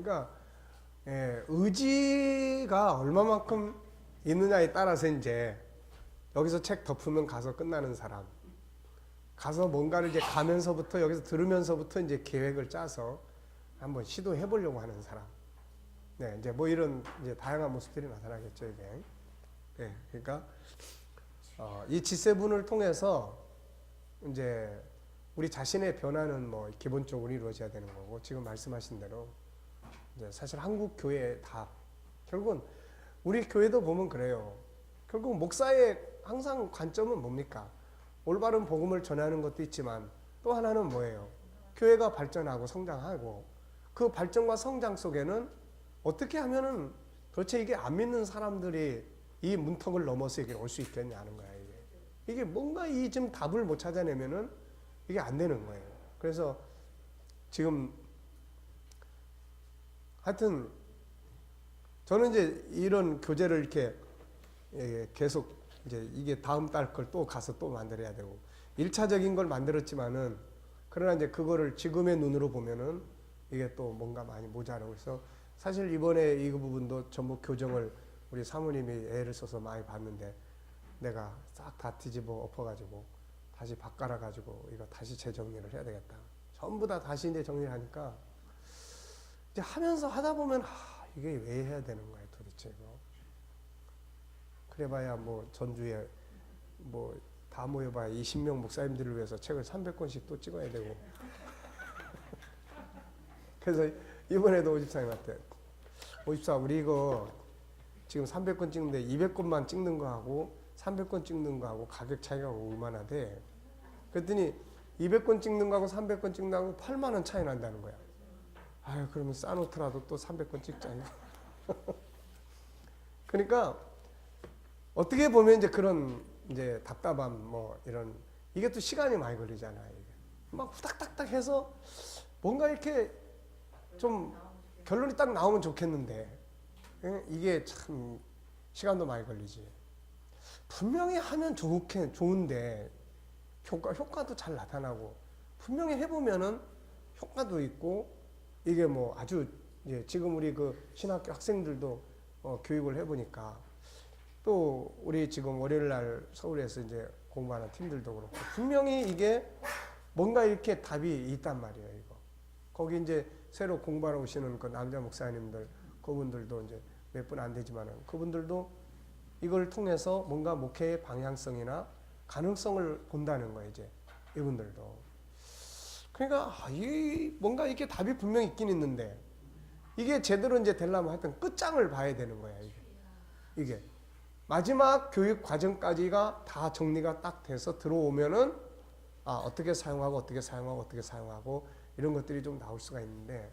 그러니까 의지가 얼마만큼 있느냐에 따라서 이제 여기서 책 덮으면 가서 끝나는 사람, 가서 뭔가를 이제 가면서부터 여기서 들으면서부터 이제 계획을 짜서 한번 시도해 보려고 하는 사람. 네, 이제 뭐 이런 이제 다양한 모습들이 나타나겠죠, 이게. 네, 그러니까 이 G7을 통해서 이제 우리 자신의 변화는 뭐 기본적으로 이루어져야 되는 거고, 지금 말씀하신 대로 이제 사실 한국 교회의 답, 결국은 우리 교회도 보면 그래요. 결국 목사의 항상 관점은 뭡니까? 올바른 복음을 전하는 것도 있지만 또 하나는 뭐예요? 교회가 발전하고 성장하고, 그 발전과 성장 속에는 어떻게 하면은 도대체 이게 안 믿는 사람들이 이 문턱을 넘어서 이게 올 수 있겠냐는 거야, 이게 뭔가 이 지금 답을 못 찾아내면은 이게 안 되는 거예요. 그래서 지금 하여튼 저는 이제 이런 교재를 이렇게 계속 이제 이게 다음 달 걸 또 가서 또 만들어야 되고, 1차적인 걸 만들었지만은 그러나 이제 그거를 지금의 눈으로 보면은 이게 또 뭔가 많이 모자라고 해서 사실 이번에 이 부분도 전부 교정을 우리 사모님이 애를 써서 많이 봤는데 내가 싹 다 뒤집어 엎어가지고 다시 바꿔가지고 이거 다시 재정리를 해야 되겠다. 전부 다 다시 이제 정리를 하니까 이제 하면서 하다 보면 이게 왜 해야 되는 거야 도대체 이거. 그래봐야 뭐 전주에 뭐 다 모여봐야 20명 목사님들을 위해서 책을 300권씩 또 찍어야 되고. 그래서 이번에도 오집사님한테 오집사 우리 이거 지금 300권 찍는데 200권만 찍는 거하고 300권 찍는 거하고 가격 차이가 얼마나 돼? 그랬더니 200권 찍는 거하고 300권 찍는 거하고 8만 원 차이 난다는 거야. 아유 그러면 싸놓더라도 또 300권 찍자. 그러니까 어떻게 보면 이제 그런 이제 답답함 뭐 이런 이게 또 시간이 많이 걸리잖아요. 이게. 막 후닥닥닥 해서 뭔가 이렇게 좀 결론이 딱 나오면 좋겠는데 이게 참 시간도 많이 걸리지. 분명히 하면 좋은데 효과도 잘 나타나고 분명히 해보면은 효과도 있고 이게 뭐 아주 지금 우리 그 신학교 학생들도 교육을 해보니까 또 우리 지금 월요일 날 서울에서 이제 공부하는 팀들도 그렇고 분명히 이게 뭔가 이렇게 답이 있단 말이에요. 이거 거기 이제 새로 공부하러 오시는 그 남자 목사님들 그분들도 이제 몇 분 안 되지만은 그분들도 이걸 통해서 뭔가 목회의 방향성이나 가능성을 본다는 거예요. 이제 이분들도. 그러니까 뭔가 이게 답이 분명히 있긴 있는데 이게 제대로 이제 되려면 하여튼 끝장을 봐야 되는 거야. 이게 마지막 교육 과정까지가 다 정리가 딱 돼서 들어오면은 어떻게 사용하고 어떻게 사용하고 어떻게 사용하고 이런 것들이 좀 나올 수가 있는데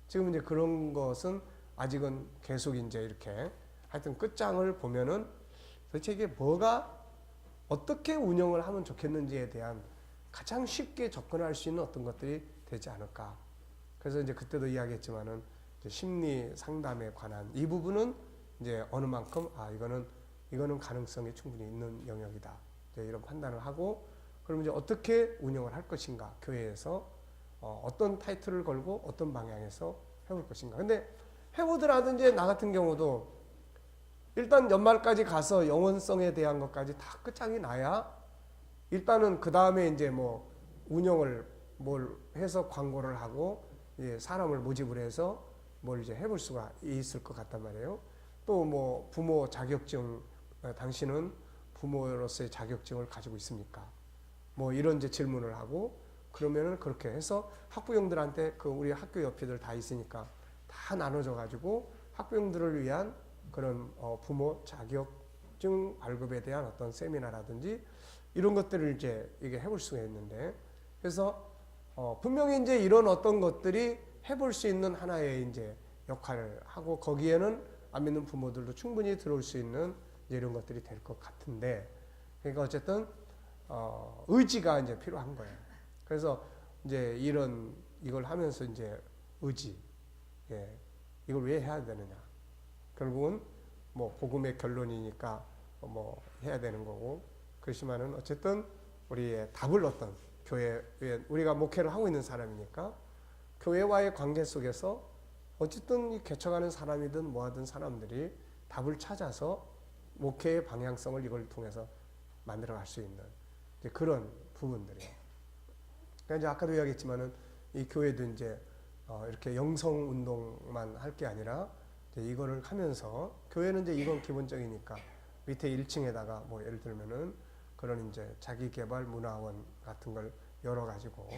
지금 이제 그런 것은 아직은 계속 이제 이렇게 하여튼 끝장을 보면은 도대체 이게 뭐가 어떻게 운영을 하면 좋겠는지에 대한 가장 쉽게 접근할 수 있는 어떤 것들이 되지 않을까. 그래서 이제 그때도 이야기했지만은 이제 심리 상담에 관한 이 부분은 이제 어느 만큼 이거는 가능성이 충분히 있는 영역이다. 이제 이런 판단을 하고 그럼 이제 어떻게 운영을 할 것인가 교회에서 어떤 타이틀을 걸고 어떤 방향에서 해볼 것인가. 근데 해보더라도 이제 나 같은 경우도 일단 연말까지 가서 영원성에 대한 것까지 다 끝장이 나야 일단은 그 다음에 이제 뭐 운영을 뭘 해서 광고를 하고 사람을 모집을 해서 뭘 이제 해볼 수가 있을 것 같단 말이에요. 또 뭐 부모 자격증 당신은 부모로서의 자격증을 가지고 있습니까? 뭐 이런 이제 질문을 하고 그러면은 그렇게 해서 학부형들한테 그 우리 학교 옆에들 다 있으니까 다 나눠져 가지고 학부형들을 위한 그런 부모 자격증 발급에 대한 어떤 세미나라든지 이런 것들을 이제 이게 해볼 수가 있는데 그래서 분명히 이제 이런 어떤 것들이 해볼 수 있는 하나의 이제 역할을 하고 거기에는 안 믿는 부모들도 충분히 들어올 수 있는 이런 것들이 될 것 같은데 그러니까 어쨌든 의지가 이제 필요한 거예요. 그래서 이제 이걸 하면서 이제 의지, 이걸 왜 해야 되느냐? 결국은 뭐 복음의 결론이니까 뭐 해야 되는 거고 그렇지만은 어쨌든 우리의 답을 얻던 교회에 우리가 목회를 하고 있는 사람이니까 교회와의 관계 속에서 어쨌든 이 개척하는 사람이든 뭐하든 사람들이 답을 찾아서 목회의 방향성을 이걸 통해서 만들어갈 수 있는 이제 그런 부분들이에요. 그러니까 이제 아까도 이야기했지만은 이 교회도 이제 이렇게 영성 운동만 할 게 아니라 이제 이거를 하면서 교회는 이제 이건 기본적이니까 밑에 1층에다가 뭐 예를 들면은 그런 이제 자기 개발 문화원 같은 걸 열어 가지고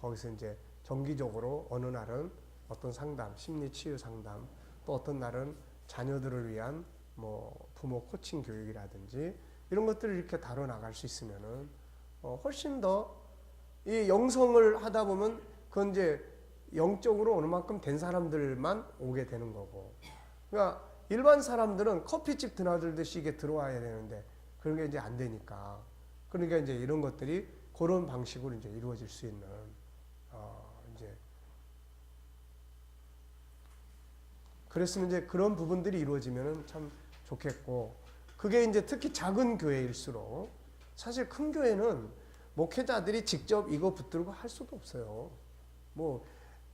거기서 이제 정기적으로 어느 날은 어떤 상담, 심리 치유 상담, 또 어떤 날은 자녀들을 위한 뭐 부모 코칭 교육이라든지 이런 것들을 이렇게 다뤄 나갈 수 있으면은 훨씬 더 이 영성을 하다 보면 그건 이제 영적으로 어느 만큼 된 사람들만 오게 되는 거고, 그러니까 일반 사람들은 커피집 드나들듯이 이게 들어와야 되는데 그런 게 이제 안 되니까, 그러니까 이제 이런 것들이 그런 방식으로 이제 이루어질 수 있는 이제 그랬으면 이제 그런 부분들이 이루어지면은 참 좋겠고, 그게 이제 특히 작은 교회일수록 사실 큰 교회는 목회자들이 직접 이거 붙들고 할 수도 없어요. 뭐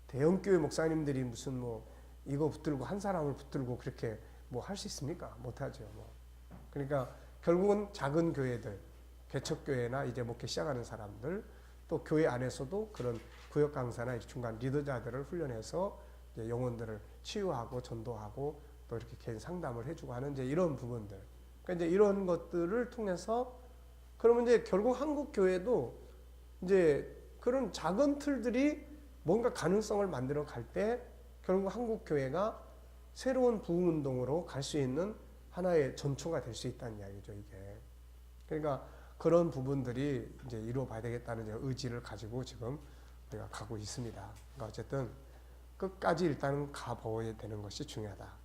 대형 교회 목사님들이 무슨 뭐 이거 붙들고 한 사람을 붙들고 그렇게 뭐 할 수 있습니까? 못하죠. 뭐. 그러니까 결국은 작은 교회들, 개척교회나 이제 목회 시작하는 사람들, 또 교회 안에서도 그런 구역 강사나 중간 리더자들을 훈련해서 이제 영혼들을 치유하고 전도하고 또 이렇게 개인 상담을 해주고 하는 이제 이런 부분들. 그러니까 이제 이런 것들을 통해서 그러면 이제 결국 한국 교회도 이제 그런 작은 틀들이 뭔가 가능성을 만들어 갈 때 결국 한국 교회가 새로운 부흥 운동으로 갈 수 있는 하나의 전초가 될 수 있다는 이야기죠, 이게. 그러니까 그런 부분들이 이제 이루어봐야 되겠다는 이제 의지를 가지고 지금 우리가 가고 있습니다. 그러니까 어쨌든 끝까지 일단은 가봐야 되는 것이 중요하다.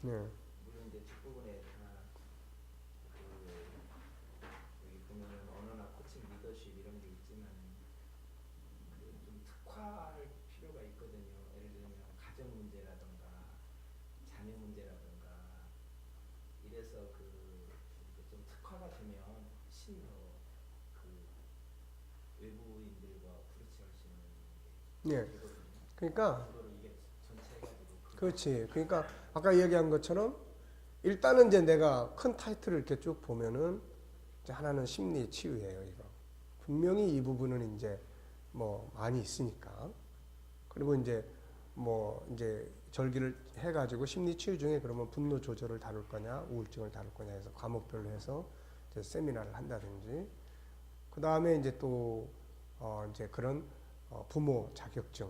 네. 물론 이제 뒷부분에 다 여기 보면은 언어나 코칭 리더십 이런 게 있지만 좀 특화할 필요가 있거든요. 예를 들면 가정 문제라든가 자녀 문제라든가 이래서 좀 특화가 되면 훨씬 더그 외부인들과 프리치할 수 있는 게 되거든요. 그러니까 그렇지. 그러니까 아까 얘기한 것처럼 일단은 이제 내가 큰 타이틀을 이렇게 쭉 보면은 이제 하나는 심리 치유예요, 이거. 분명히 이 부분은 이제 뭐 많이 있으니까. 그리고 이제 뭐 이제 절기를 해가지고 심리 치유 중에 그러면 분노 조절을 다룰 거냐, 우울증을 다룰 거냐 해서 과목별로 해서 이제 세미나를 한다든지. 그 다음에 이제 또 이제 그런 부모 자격증.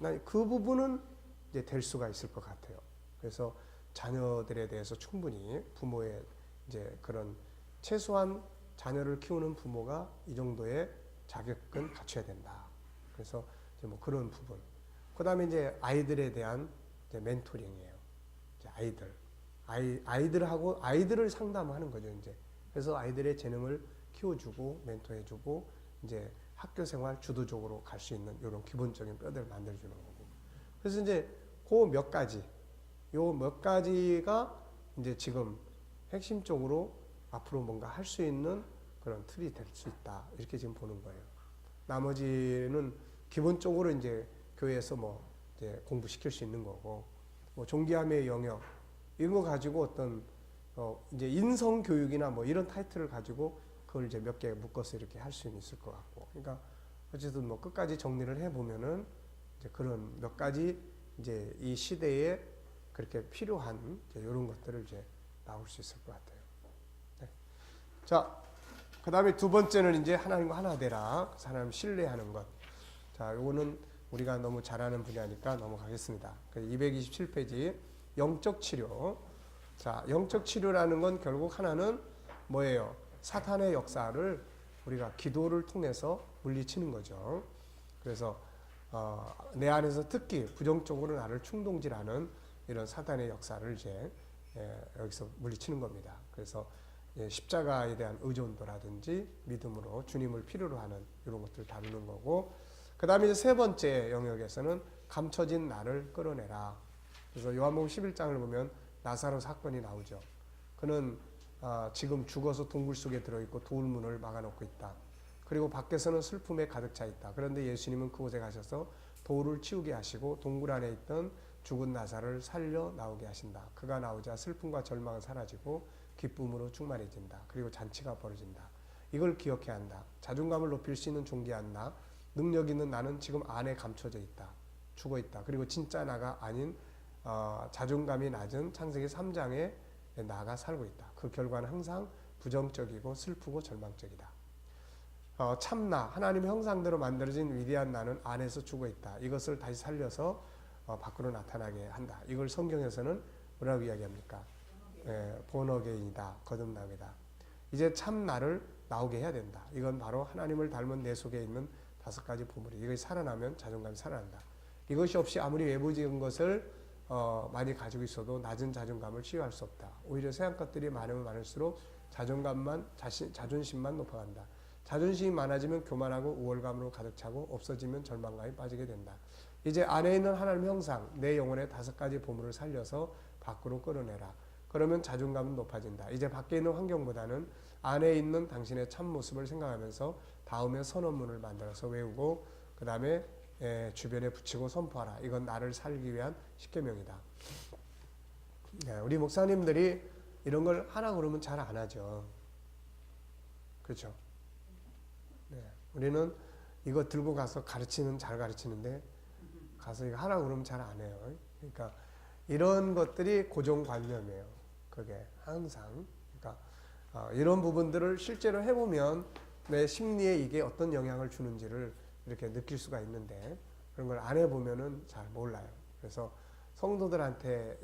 난 그 부분은 이제 될 수가 있을 것 같아요. 그래서 자녀들에 대해서 충분히 부모의 이제 그런 최소한 자녀를 키우는 부모가 이 정도의 자격은 갖춰야 된다. 그래서 이제 뭐 그런 부분. 그다음에 이제 아이들에 대한 이제 멘토링이에요. 이제 아이들하고 아이들을 상담하는 거죠, 이제. 그래서 아이들의 재능을 키워주고 멘토해주고 이제 학교 생활 주도적으로 갈 수 있는 이런 기본적인 뼈대를 만들어주는 거고. 그래서 이제 그 몇 가지, 요 몇 가지가 이제 지금 핵심적으로 앞으로 뭔가 할 수 있는 그런 틀이 될 수 있다. 이렇게 지금 보는 거예요. 나머지는 기본적으로 이제 교회에서 뭐 이제 공부시킬 수 있는 거고, 뭐 종기함의 영역, 이런 거 가지고 어떤, 이제 인성 교육이나 뭐 이런 타이틀을 가지고 그걸 이제 몇 개 묶어서 이렇게 할 수는 있을 것 같고. 그러니까 어쨌든 뭐 끝까지 정리를 해보면은 이제 그런 몇 가지 이제 이 시대에 그렇게 필요한 이제 이런 것들을 이제 나올 수 있을 것 같아요. 네. 자, 그 다음에 두 번째는 이제 하나님과 하나 되라. 하나님 신뢰하는 것. 자, 요거는 우리가 너무 잘하는 분야니까 넘어가겠습니다. 227페이지 영적 치료. 자, 영적 치료라는 건 결국 하나는 뭐예요? 사탄의 역사를 우리가 기도를 통해서 물리치는 거죠. 그래서 내 안에서 특히 부정적으로 나를 충동질하는 이런 사탄의 역사를 이제 여기서 물리치는 겁니다. 그래서 십자가에 대한 의존도라든지 믿음으로 주님을 필요로 하는 이런 것들을 다루는 거고, 그 다음에 이제 세 번째 영역에서는 감춰진 나를 끌어내라. 그래서 요한복음 11장을 보면 나사로 사건이 나오죠. 그는 지금 죽어서 동굴 속에 들어있고 돌문을 막아놓고 있다. 그리고 밖에서는 슬픔에 가득 차 있다. 그런데 예수님은 그곳에 가셔서 돌을 치우게 하시고 동굴 안에 있던 죽은 나사를 살려 나오게 하신다. 그가 나오자 슬픔과 절망은 사라지고 기쁨으로 충만해진다. 그리고 잔치가 벌어진다. 이걸 기억해야 한다. 자존감을 높일 수 있는 존귀한 나, 능력 있는 나는 지금 안에 감춰져 있다. 죽어 있다. 그리고 진짜 나가 아닌 자존감이 낮은 창세기 3장에 나가 살고 있다. 그 결과는 항상 부정적이고 슬프고 절망적이다. 참나, 하나님의 형상대로 만들어진 위대한 나는 안에서 죽어 있다. 이것을 다시 살려서 밖으로 나타나게 한다. 이걸 성경에서는 뭐라고 이야기합니까? 본어게인이다. 거듭남이다. 이제 참나를 나오게 해야 된다. 이건 바로 하나님을 닮은 내 속에 있는 5가지 보물이. 이것이 살아나면 자존감이 살아난다. 이것이 없이 아무리 외부적인 것을 많이 가지고 있어도 낮은 자존감을 치유할 수 없다. 오히려 세상 것들이 많으면 많을수록 자존심만 높아간다. 자존심이 많아지면 교만하고 우월감으로 가득 차고 없어지면 절망감에 빠지게 된다. 이제 안에 있는 하나님 형상, 내 영혼의 5가지 보물을 살려서 밖으로 끌어내라. 그러면 자존감은 높아진다. 이제 밖에 있는 환경보다는 안에 있는 당신의 참모습을 생각하면서 다음에 선언문을 만들어서 외우고 그 다음에 주변에 붙이고 선포하라. 이건 나를 살기 위한 십계명이다. 우리 목사님들이 이런 걸 하라 그러면 잘 안 하죠. 그렇죠? 우리는 이거 들고 가서 잘 가르치는데 가서 이거 하라 그러면 잘 안 해요. 그러니까 이런 것들이 고정관념이에요. 그게 항상. 그러니까 이런 부분들을 실제로 해보면 내 심리에 이게 어떤 영향을 주는지를 이렇게 느낄 수가 있는데 그런 걸 안 해보면은 잘 몰라요. 그래서 성도들한테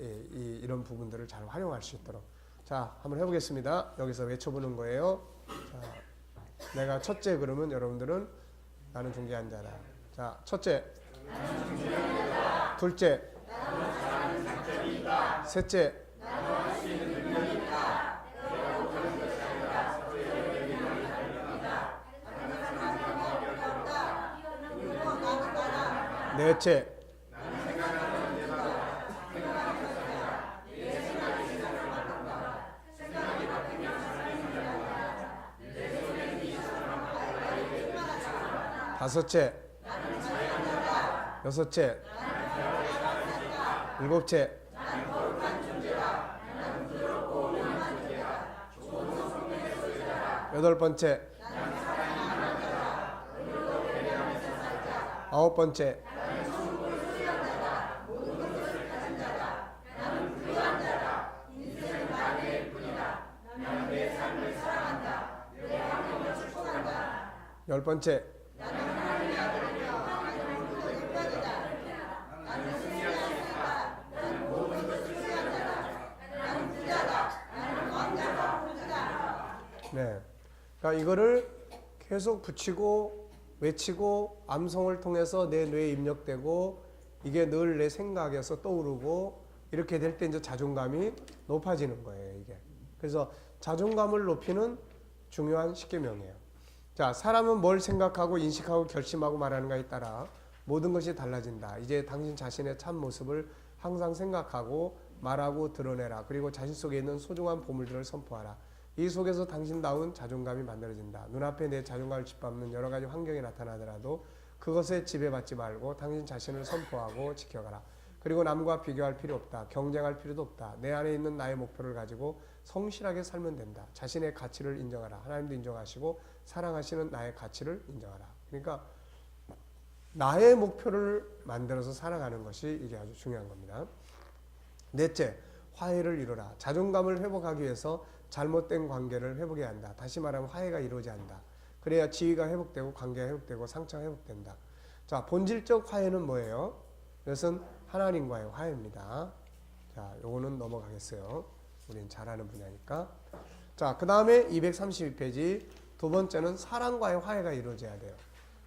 이런 부분들을 잘 활용할 수 있도록. 자, 한번 해보겠습니다. 여기서 외쳐보는 거예요. 자, 내가 첫째 그러면 여러분들은 나는 존귀한 자다. 자, 첫째. 둘째. 셋째. 넷째. 다섯째. 여섯째. 일곱째. 여덟 번째. 아홉 번째. 열 번째. 네. 그러니까 이거를 계속 붙이고 외치고 암송을 통해서 내 뇌에 입력되고 이게 늘 내 생각에서 떠오르고 이렇게 될 때 이제 자존감이 높아지는 거예요, 이게. 그래서 자존감을 높이는 중요한 십계명이에요. 자, 사람은 뭘 생각하고 인식하고 결심하고 말하는가에 따라 모든 것이 달라진다. 이제 당신 자신의 참 모습을 항상 생각하고 말하고 드러내라. 그리고 자신 속에 있는 소중한 보물들을 선포하라. 이 속에서 당신다운 자존감이 만들어진다. 눈앞에 내 자존감을 짓밟는 여러 가지 환경이 나타나더라도 그것에 지배받지 말고 당신 자신을 선포하고 지켜가라. 그리고 남과 비교할 필요 없다. 경쟁할 필요도 없다. 내 안에 있는 나의 목표를 가지고 성실하게 살면 된다. 자신의 가치를 인정하라. 하나님도 인정하시고 사랑하시는 나의 가치를 인정하라. 그러니까 나의 목표를 만들어서 살아가는 것이 이게 아주 중요한 겁니다. 넷째, 화해를 이루라. 자존감을 회복하기 위해서 잘못된 관계를 회복해야 한다. 다시 말하면 화해가 이루어져야 한다. 그래야 지위가 회복되고 관계가 회복되고 상처가 회복된다. 자, 본질적 화해는 뭐예요? 이것은 하나님과의 화해입니다. 자, 요거는 넘어가겠어요. 우린 잘하는 분야니까. 자, 그 다음에 232페이지 두 번째는 사랑과의 화해가 이루어져야 돼요.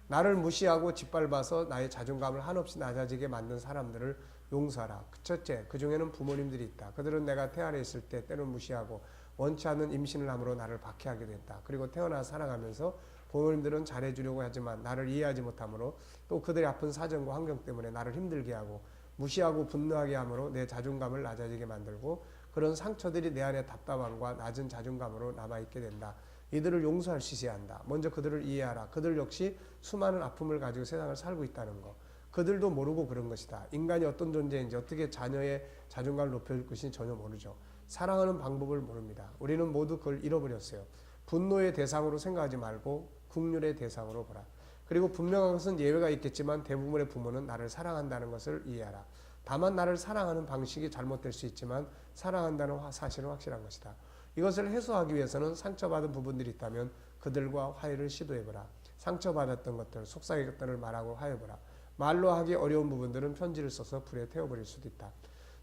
나를 무시하고 짓밟아서 나의 자존감을 한없이 낮아지게 만든 사람들을 용서하라. 첫째, 그 중에는 부모님들이 있다. 그들은 내가 태아에 있을 때 때론 무시하고 원치 않는 임신을 함으로 나를 박해하게 됐다. 그리고 태어나 살아가면서 부모님들은 잘해주려고 하지만 나를 이해하지 못함으로 또 그들의 아픈 사정과 환경 때문에 나를 힘들게 하고 무시하고 분노하게 함으로 내 자존감을 낮아지게 만들고 그런 상처들이 내 안에 답답함과 낮은 자존감으로 남아있게 된다. 이들을 용서할 수 있어야 한다. 먼저 그들을 이해하라. 그들 역시 수많은 아픔을 가지고 세상을 살고 있다는 거. 그들도 모르고 그런 것이다. 인간이 어떤 존재인지 어떻게 자녀의 자존감을 높여줄 것인지 전혀 모르죠. 사랑하는 방법을 모릅니다. 우리는 모두 그걸 잃어버렸어요. 분노의 대상으로 생각하지 말고 긍휼의 대상으로 보라. 그리고 분명한 것은 예외가 있겠지만 대부분의 부모는 나를 사랑한다는 것을 이해하라. 다만 나를 사랑하는 방식이 잘못될 수 있지만 사랑한다는 사실은 확실한 것이다. 이것을 해소하기 위해서는 상처받은 부분들이 있다면 그들과 화해를 시도해보라. 상처받았던 것들, 속삭였던 말하고 화해해보라. 말로 하기 어려운 부분들은 편지를 써서 불에 태워버릴 수도 있다.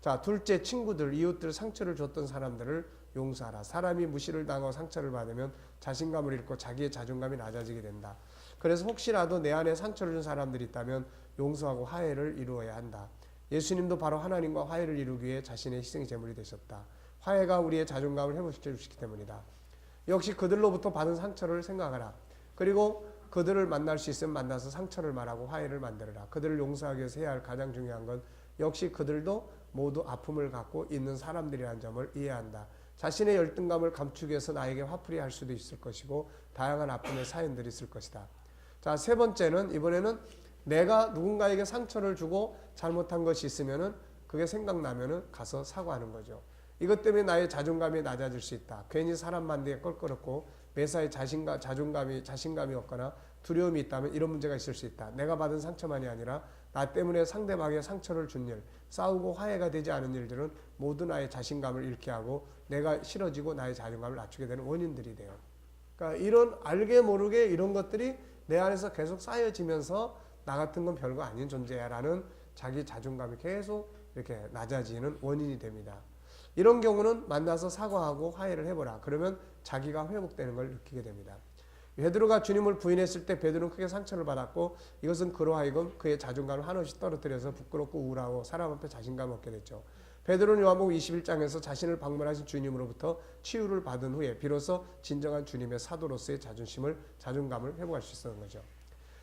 자, 둘째, 친구들, 이웃들 상처를 줬던 사람들을 용서하라. 사람이 무시를 당하고 상처를 받으면 자신감을 잃고 자기의 자존감이 낮아지게 된다. 그래서 혹시라도 내 안에 상처를 준 사람들이 있다면 용서하고 화해를 이루어야 한다. 예수님도 바로 하나님과 화해를 이루기 위해 자신의 희생 제물이 되셨다. 화해가 우리의 자존감을 회복시켜 주시기 때문이다. 역시 그들로부터 받은 상처를 생각하라. 그리고 그들을 만날 수 있으면 만나서 상처를 말하고 화해를 만들어라. 그들을 용서하기 위해서 해야 할 가장 중요한 건 역시 그들도 모두 아픔을 갖고 있는 사람들이라는 점을 이해한다. 자신의 열등감을 감추기 위해서 나에게 화풀이 할 수도 있을 것이고 다양한 아픔의 사연들이 있을 것이다. 자, 세 번째는 이번에는 내가 누군가에게 상처를 주고 잘못한 것이 있으면은 그게 생각나면은 가서 사과하는 거죠. 이것 때문에 나의 자존감이 낮아질 수 있다. 괜히 사람 만나기에 껄끄럽고 매사에 자신감이 없거나 두려움이 있다면 이런 문제가 있을 수 있다. 내가 받은 상처만이 아니라 나 때문에 상대방에 상처를 준 일, 싸우고 화해가 되지 않은 일들은 모두 나의 자신감을 잃게 하고 내가 싫어지고 나의 자존감을 낮추게 되는 원인들이 돼요. 그러니까 이런 알게 모르게 이런 것들이 내 안에서 계속 쌓여지면서 나 같은 건 별거 아닌 존재야 라는 자기 자존감이 계속 이렇게 낮아지는 원인이 됩니다. 이런 경우는 만나서 사과하고 화해를 해보라. 그러면 자기가 회복되는 걸 느끼게 됩니다. 베드로가 주님을 부인했을 때 베드로는 크게 상처를 받았고 이것은 그로 하여금 그의 자존감을 한없이 떨어뜨려서 부끄럽고 우울하고 사람 앞에 자신감을 얻게 됐죠. 베드로는 요한복음 21장에서 자신을 방문하신 주님으로부터 치유를 받은 후에 비로소 진정한 주님의 사도로서의 자존감을 회복할 수 있었던 거죠.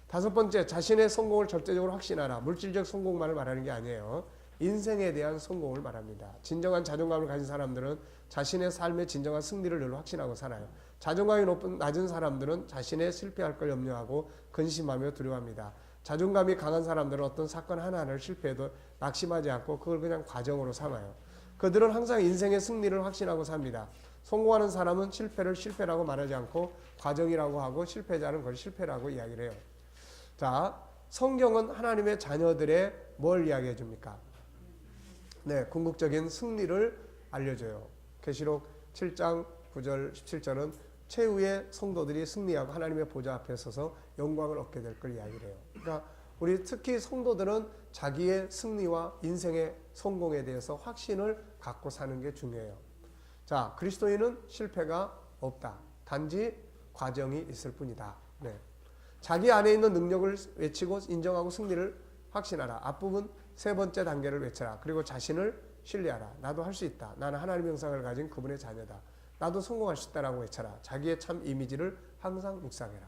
다섯 번째, 자신의 성공을 절대적으로 확신하라. 물질적 성공만을 말하는 게 아니에요. 인생에 대한 성공을 말합니다. 진정한 자존감을 가진 사람들은 자신의 삶의 진정한 승리를 늘 확신하고 살아요. 자존감이 낮은 사람들은 자신의 실패할 걸 염려하고 근심하며 두려워합니다. 자존감이 강한 사람들은 어떤 사건 하나를 실패해도 낙심하지 않고 그걸 그냥 과정으로 삼아요. 그들은 항상 인생의 승리를 확신하고 삽니다. 성공하는 사람은 실패를 실패라고 말하지 않고 과정이라고 하고 실패자는 그걸 실패라고 이야기를 해요. 자, 성경은 하나님의 자녀들의 뭘 이야기해 줍니까? 네, 궁극적인 승리를 알려줘요. 계시록 7장 9절 17절은 최후의 성도들이 승리하고 하나님의 보좌 앞에 서서 영광을 얻게 될 걸 이야기를 해요. 그러니까 우리 특히 성도들은 자기의 승리와 인생의 성공에 대해서 확신을 갖고 사는 게 중요해요. 자, 그리스도인은 실패가 없다. 단지 과정이 있을 뿐이다. 네. 자기 안에 있는 능력을 외치고 인정하고 승리를 확신하라. 앞부분 세 번째 단계를 외쳐라. 그리고 자신을 신뢰하라. 나도 할 수 있다. 나는 하나님의 형상을 가진 그분의 자녀다. 나도 성공할 수 있다라고 외쳐라. 자기의 참 이미지를 항상 묵상해라.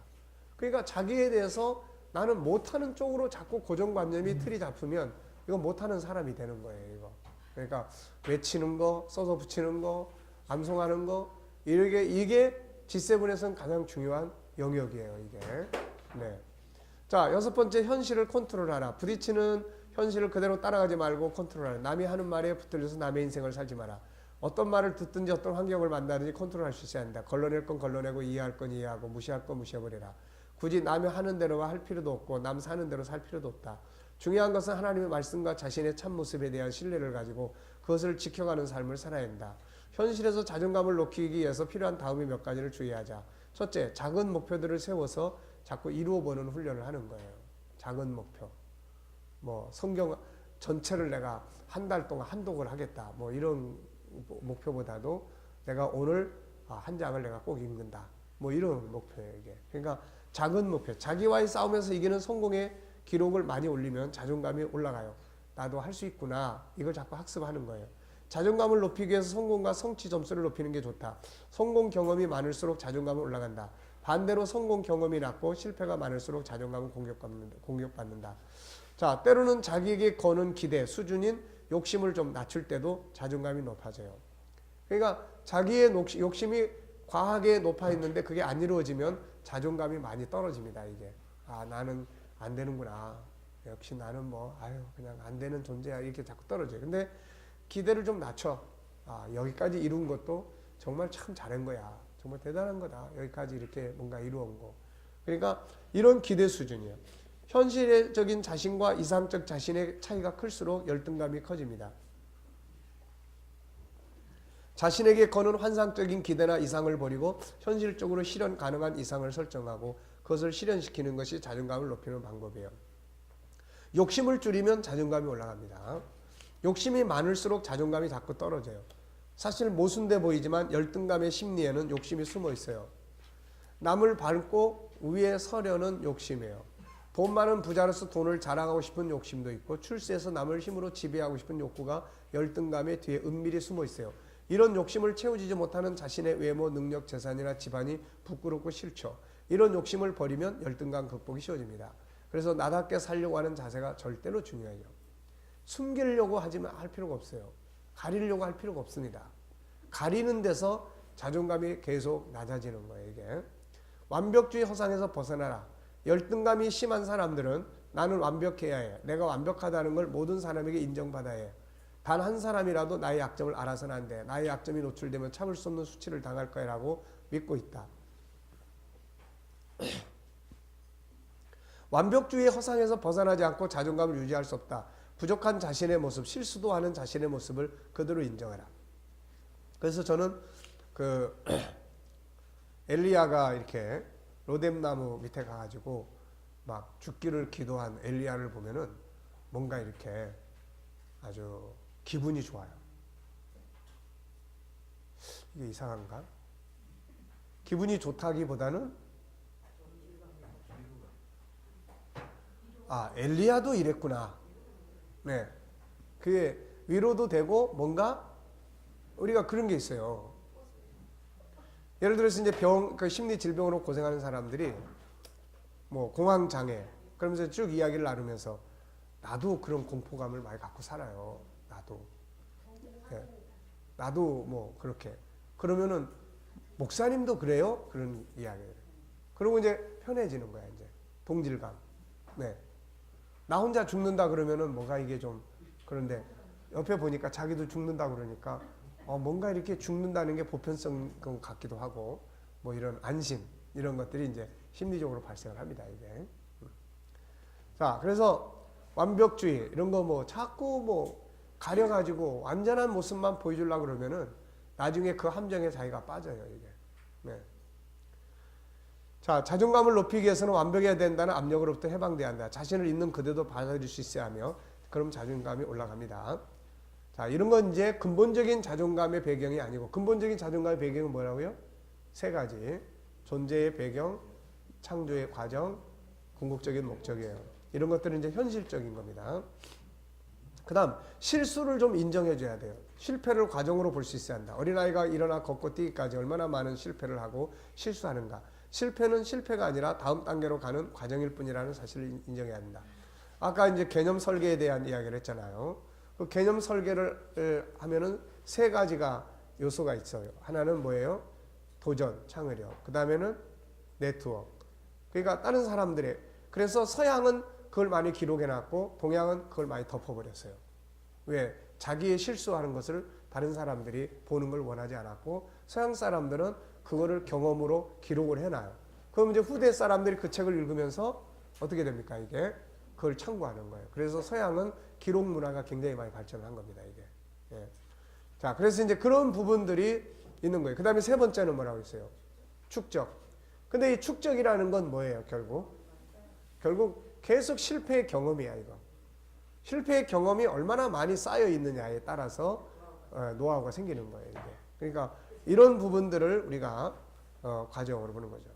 그러니까 자기에 대해서 나는 못하는 쪽으로 자꾸 고정관념이 틀이 잡히면 이거 못하는 사람이 되는 거예요. 이거. 그러니까 외치는 거, 써서 붙이는 거, 암송하는 거 이게 G7에서는 가장 중요한 영역이에요. 이게. 네. 자, 여섯 번째, 현실을 컨트롤하라. 부딪히는 현실을 그대로 따라가지 말고 컨트롤하라. 남이 하는 말에 붙들려서 남의 인생을 살지 마라. 어떤 말을 듣든지 어떤 환경을 만나든지 컨트롤할 수 있어야 한다. 걸러낼 건 걸러내고 이해할 건 이해하고 무시할 건 무시해버리라. 굳이 남이 하는 대로가 할 필요도 없고 남 사는 대로 살 필요도 없다. 중요한 것은 하나님의 말씀과 자신의 참모습에 대한 신뢰를 가지고 그것을 지켜가는 삶을 살아야 한다. 현실에서 자존감을 높이기 위해서 필요한 다음의 몇 가지를 주의하자. 첫째, 작은 목표들을 세워서 자꾸 이루어보는 훈련을 하는 거예요. 작은 목표. 뭐 성경 전체를 내가 한 달 동안 한독을 하겠다. 뭐 이런 목표보다도 내가 오늘 한 장을 내가 꼭 읽는다. 뭐 이런 목표예요, 이게. 그러니까 작은 목표. 자기와의 싸움에서 이기는 성공의 기록을 많이 올리면 자존감이 올라가요. 나도 할 수 있구나. 이걸 자꾸 학습하는 거예요. 자존감을 높이기 위해서 성공과 성취 점수를 높이는 게 좋다. 성공 경험이 많을수록 자존감은 올라간다. 반대로 성공 경험이 낮고 실패가 많을수록 자존감은 공격받는다. 자, 때로는 자기에게 거는 기대, 수준인 욕심을 좀 낮출 때도 자존감이 높아져요. 그러니까 자기의 욕심이 과하게 높아 있는데 그게 안 이루어지면 자존감이 많이 떨어집니다. 이게 나는 안 되는구나. 역시 나는 뭐 그냥 안 되는 존재야 이렇게 자꾸 떨어져요. 근데 기대를 좀 낮춰. 여기까지 이룬 것도 정말 참 잘한 거야. 정말 대단한 거다. 여기까지 이렇게 뭔가 이루은 거. 그러니까 이런 기대 수준이에요. 현실적인 자신과 이상적 자신의 차이가 클수록 열등감이 커집니다. 자신에게 거는 환상적인 기대나 이상을 버리고 현실적으로 실현 가능한 이상을 설정하고 그것을 실현시키는 것이 자존감을 높이는 방법이에요. 욕심을 줄이면 자존감이 올라갑니다. 욕심이 많을수록 자존감이 자꾸 떨어져요. 사실 모순돼 보이지만 열등감의 심리에는 욕심이 숨어 있어요. 남을 밟고 위에 서려는 욕심이에요. 돈 많은 부자로서 돈을 자랑하고 싶은 욕심도 있고 출세해서 남을 힘으로 지배하고 싶은 욕구가 열등감의 뒤에 은밀히 숨어 있어요. 이런 욕심을 채워지지 못하는 자신의 외모, 능력, 재산이나 집안이 부끄럽고 싫죠. 이런 욕심을 버리면 열등감 극복이 쉬워집니다. 그래서 나답게 살려고 하는 자세가 절대로 중요해요. 숨기려고 할 필요가 없어요. 가리려고 할 필요가 없습니다. 가리는 데서 자존감이 계속 낮아지는 거예요. 이게 완벽주의 허상에서 벗어나라. 열등감이 심한 사람들은 나는 완벽해야 해. 내가 완벽하다는 걸 모든 사람에게 인정받아야 해. 단 한 사람이라도 나의 약점을 알아서는 안 돼. 나의 약점이 노출되면 참을 수 없는 수치를 당할 거야 라고 믿고 있다. 완벽주의 허상에서 벗어나지 않고 자존감을 유지할 수 없다. 부족한 자신의 모습, 실수도 하는 자신의 모습을 그대로 인정하라. 그래서 저는 엘리야가 이렇게 로뎀나무 밑에 가가지고 막 죽기를 기도한 엘리야를 보면은 뭔가 이렇게 아주 기분이 좋아요. 이게 이상한가? 기분이 좋다기보다는 엘리야도 이랬구나. 네, 그게 위로도 되고 뭔가 우리가 그런 게 있어요. 예를 들어서 이제 심리 질병으로 고생하는 사람들이 뭐 공황 장애 그러면서 쭉 이야기를 나누면서 나도 그런 공포감을 많이 갖고 살아요. 나도 뭐 그렇게 그러면은 목사님도 그래요? 그런 이야기를. 그리고 이제 편해지는 거야 이제 동질감. 네. 나 혼자 죽는다 그러면은 뭔가 이게 좀 그런데 옆에 보니까 자기도 죽는다 그러니까 뭔가 이렇게 죽는다는 게 보편성 같기도 하고 뭐 이런 안심 이런 것들이 이제 심리적으로 발생을 합니다 이게. 자 그래서 완벽주의 이런 거 뭐 자꾸 뭐 가려가지고 완전한 모습만 보여주려고 그러면은 나중에 그 함정에 자기가 빠져요 이게. 네. 자 자존감을 높이기 위해서는 완벽해야 된다는 압력으로부터 해방돼야 한다. 자신을 있는 그대로 받아들일 수 있어야 하며 그럼 자존감이 올라갑니다. 자 이런 건 이제 근본적인 자존감의 배경이 아니고 근본적인 자존감의 배경은 뭐라고요? 세 가지. 존재의 배경, 창조의 과정, 궁극적인 목적이에요. 이런 것들은 이제 현실적인 겁니다. 그 다음 실수를 좀 인정해 줘야 돼요. 실패를 과정으로 볼 수 있어야 한다. 어린아이가 일어나 걷고 뛰기까지 얼마나 많은 실패를 하고 실수하는가. 실패는 실패가 아니라 다음 단계로 가는 과정일 뿐이라는 사실을 인정해야 한다. 아까 이제 개념 설계에 대한 이야기를 했잖아요. 그 개념 설계를 하면은 세 가지가 요소가 있어요. 하나는 뭐예요? 도전, 창의력. 그 다음에는 네트워크. 그러니까 다른 사람들의 그래서 서양은 그걸 많이 기록해놨고 동양은 그걸 많이 덮어버렸어요. 왜? 자기의 실수하는 것을 다른 사람들이 보는 걸 원하지 않았고 서양 사람들은 그거를 경험으로 기록을 해놔요. 그럼 이제 후대 사람들이 그 책을 읽으면서 어떻게 됩니까? 이게 그걸 참고하는 거예요. 그래서 서양은 기록 문화가 굉장히 많이 발전한 겁니다. 이게. 예. 자, 그래서 이제 그런 부분들이 있는 거예요. 그 다음에 세 번째는 뭐라고 했어요? 축적. 근데 이 축적이라는 건 뭐예요? 결국 계속 실패의 경험이야 이거. 실패의 경험이 얼마나 많이 쌓여 있느냐에 따라서 노하우가 생기는 거예요. 이게. 그러니까 이런 부분들을 우리가 과정으로 보는 거죠.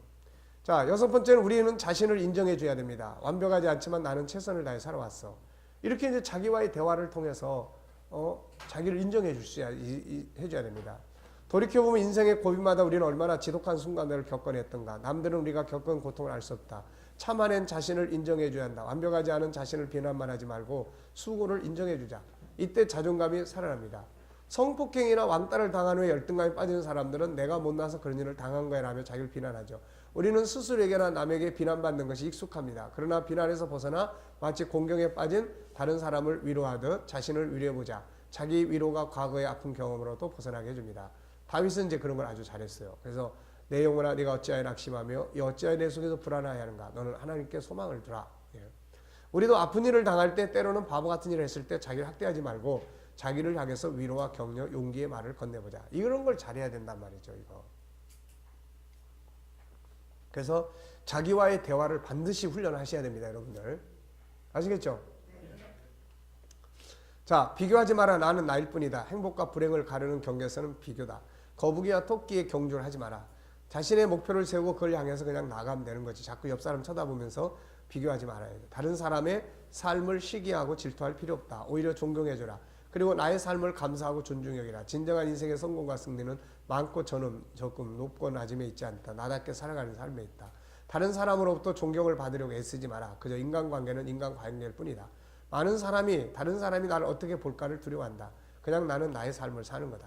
자, 여섯 번째는 우리는 자신을 인정해 줘야 됩니다. 완벽하지 않지만 나는 최선을 다해 살아왔어. 이렇게 이제 자기와의 대화를 통해서 자기를 인정해 해줘야 됩니다. 돌이켜보면 인생의 고비마다 우리는 얼마나 지독한 순간들을 겪어냈던가. 남들은 우리가 겪은 고통을 알 수 없다. 참아낸 자신을 인정해 줘야 한다. 완벽하지 않은 자신을 비난만 하지 말고 수고를 인정해 주자. 이때 자존감이 살아납니다. 성폭행이나 왕따를 당한 후에 열등감에 빠지는 사람들은 내가 못나서 그런 일을 당한 거야 라며 자기를 비난하죠. 우리는 스스로에게나 남에게 비난받는 것이 익숙합니다. 그러나 비난에서 벗어나 마치 공경에 빠진 다른 사람을 위로하듯 자신을 위로해보자. 자기 위로가 과거의 아픈 경험으로도 벗어나게 해줍니다. 다윗은 이제 그런 걸 아주 잘했어요. 그래서 내 영혼아 네가 어찌하여 낙심하며 이 어찌하여 내 속에서 불안해하는가. 너는 하나님께 소망을 두라. 예. 우리도 아픈 일을 당할 때 때로는 바보 같은 일을 했을 때 자기를 학대하지 말고 자기를 향해서 위로와 격려, 용기의 말을 건네보자. 이런 걸 잘해야 된단 말이죠. 이거. 그래서 자기와의 대화를 반드시 훈련하셔야 됩니다. 여러분들. 아시겠죠? 자, 비교하지 마라. 나는 나일 뿐이다. 행복과 불행을 가르는 경계선은 비교다. 거북이와 토끼의 경주를 하지 마라. 자신의 목표를 세우고 그걸 향해서 그냥 나가면 되는 거지. 자꾸 옆 사람 쳐다보면서 비교하지 말아야 돼. 다른 사람의 삶을 시기하고 질투할 필요 없다. 오히려 존경해줘라. 그리고 나의 삶을 감사하고 존중해라. 진정한 인생의 성공과 승리는 많고 적음, 높고 낮음에 있지 않다. 나답게 살아가는 삶에 있다. 다른 사람으로부터 존경을 받으려고 애쓰지 마라. 그저 인간관계는 인간관계일 뿐이다. 많은 사람이 다른 사람이 나를 어떻게 볼까를 두려워한다. 그냥 나는 나의 삶을 사는 거다.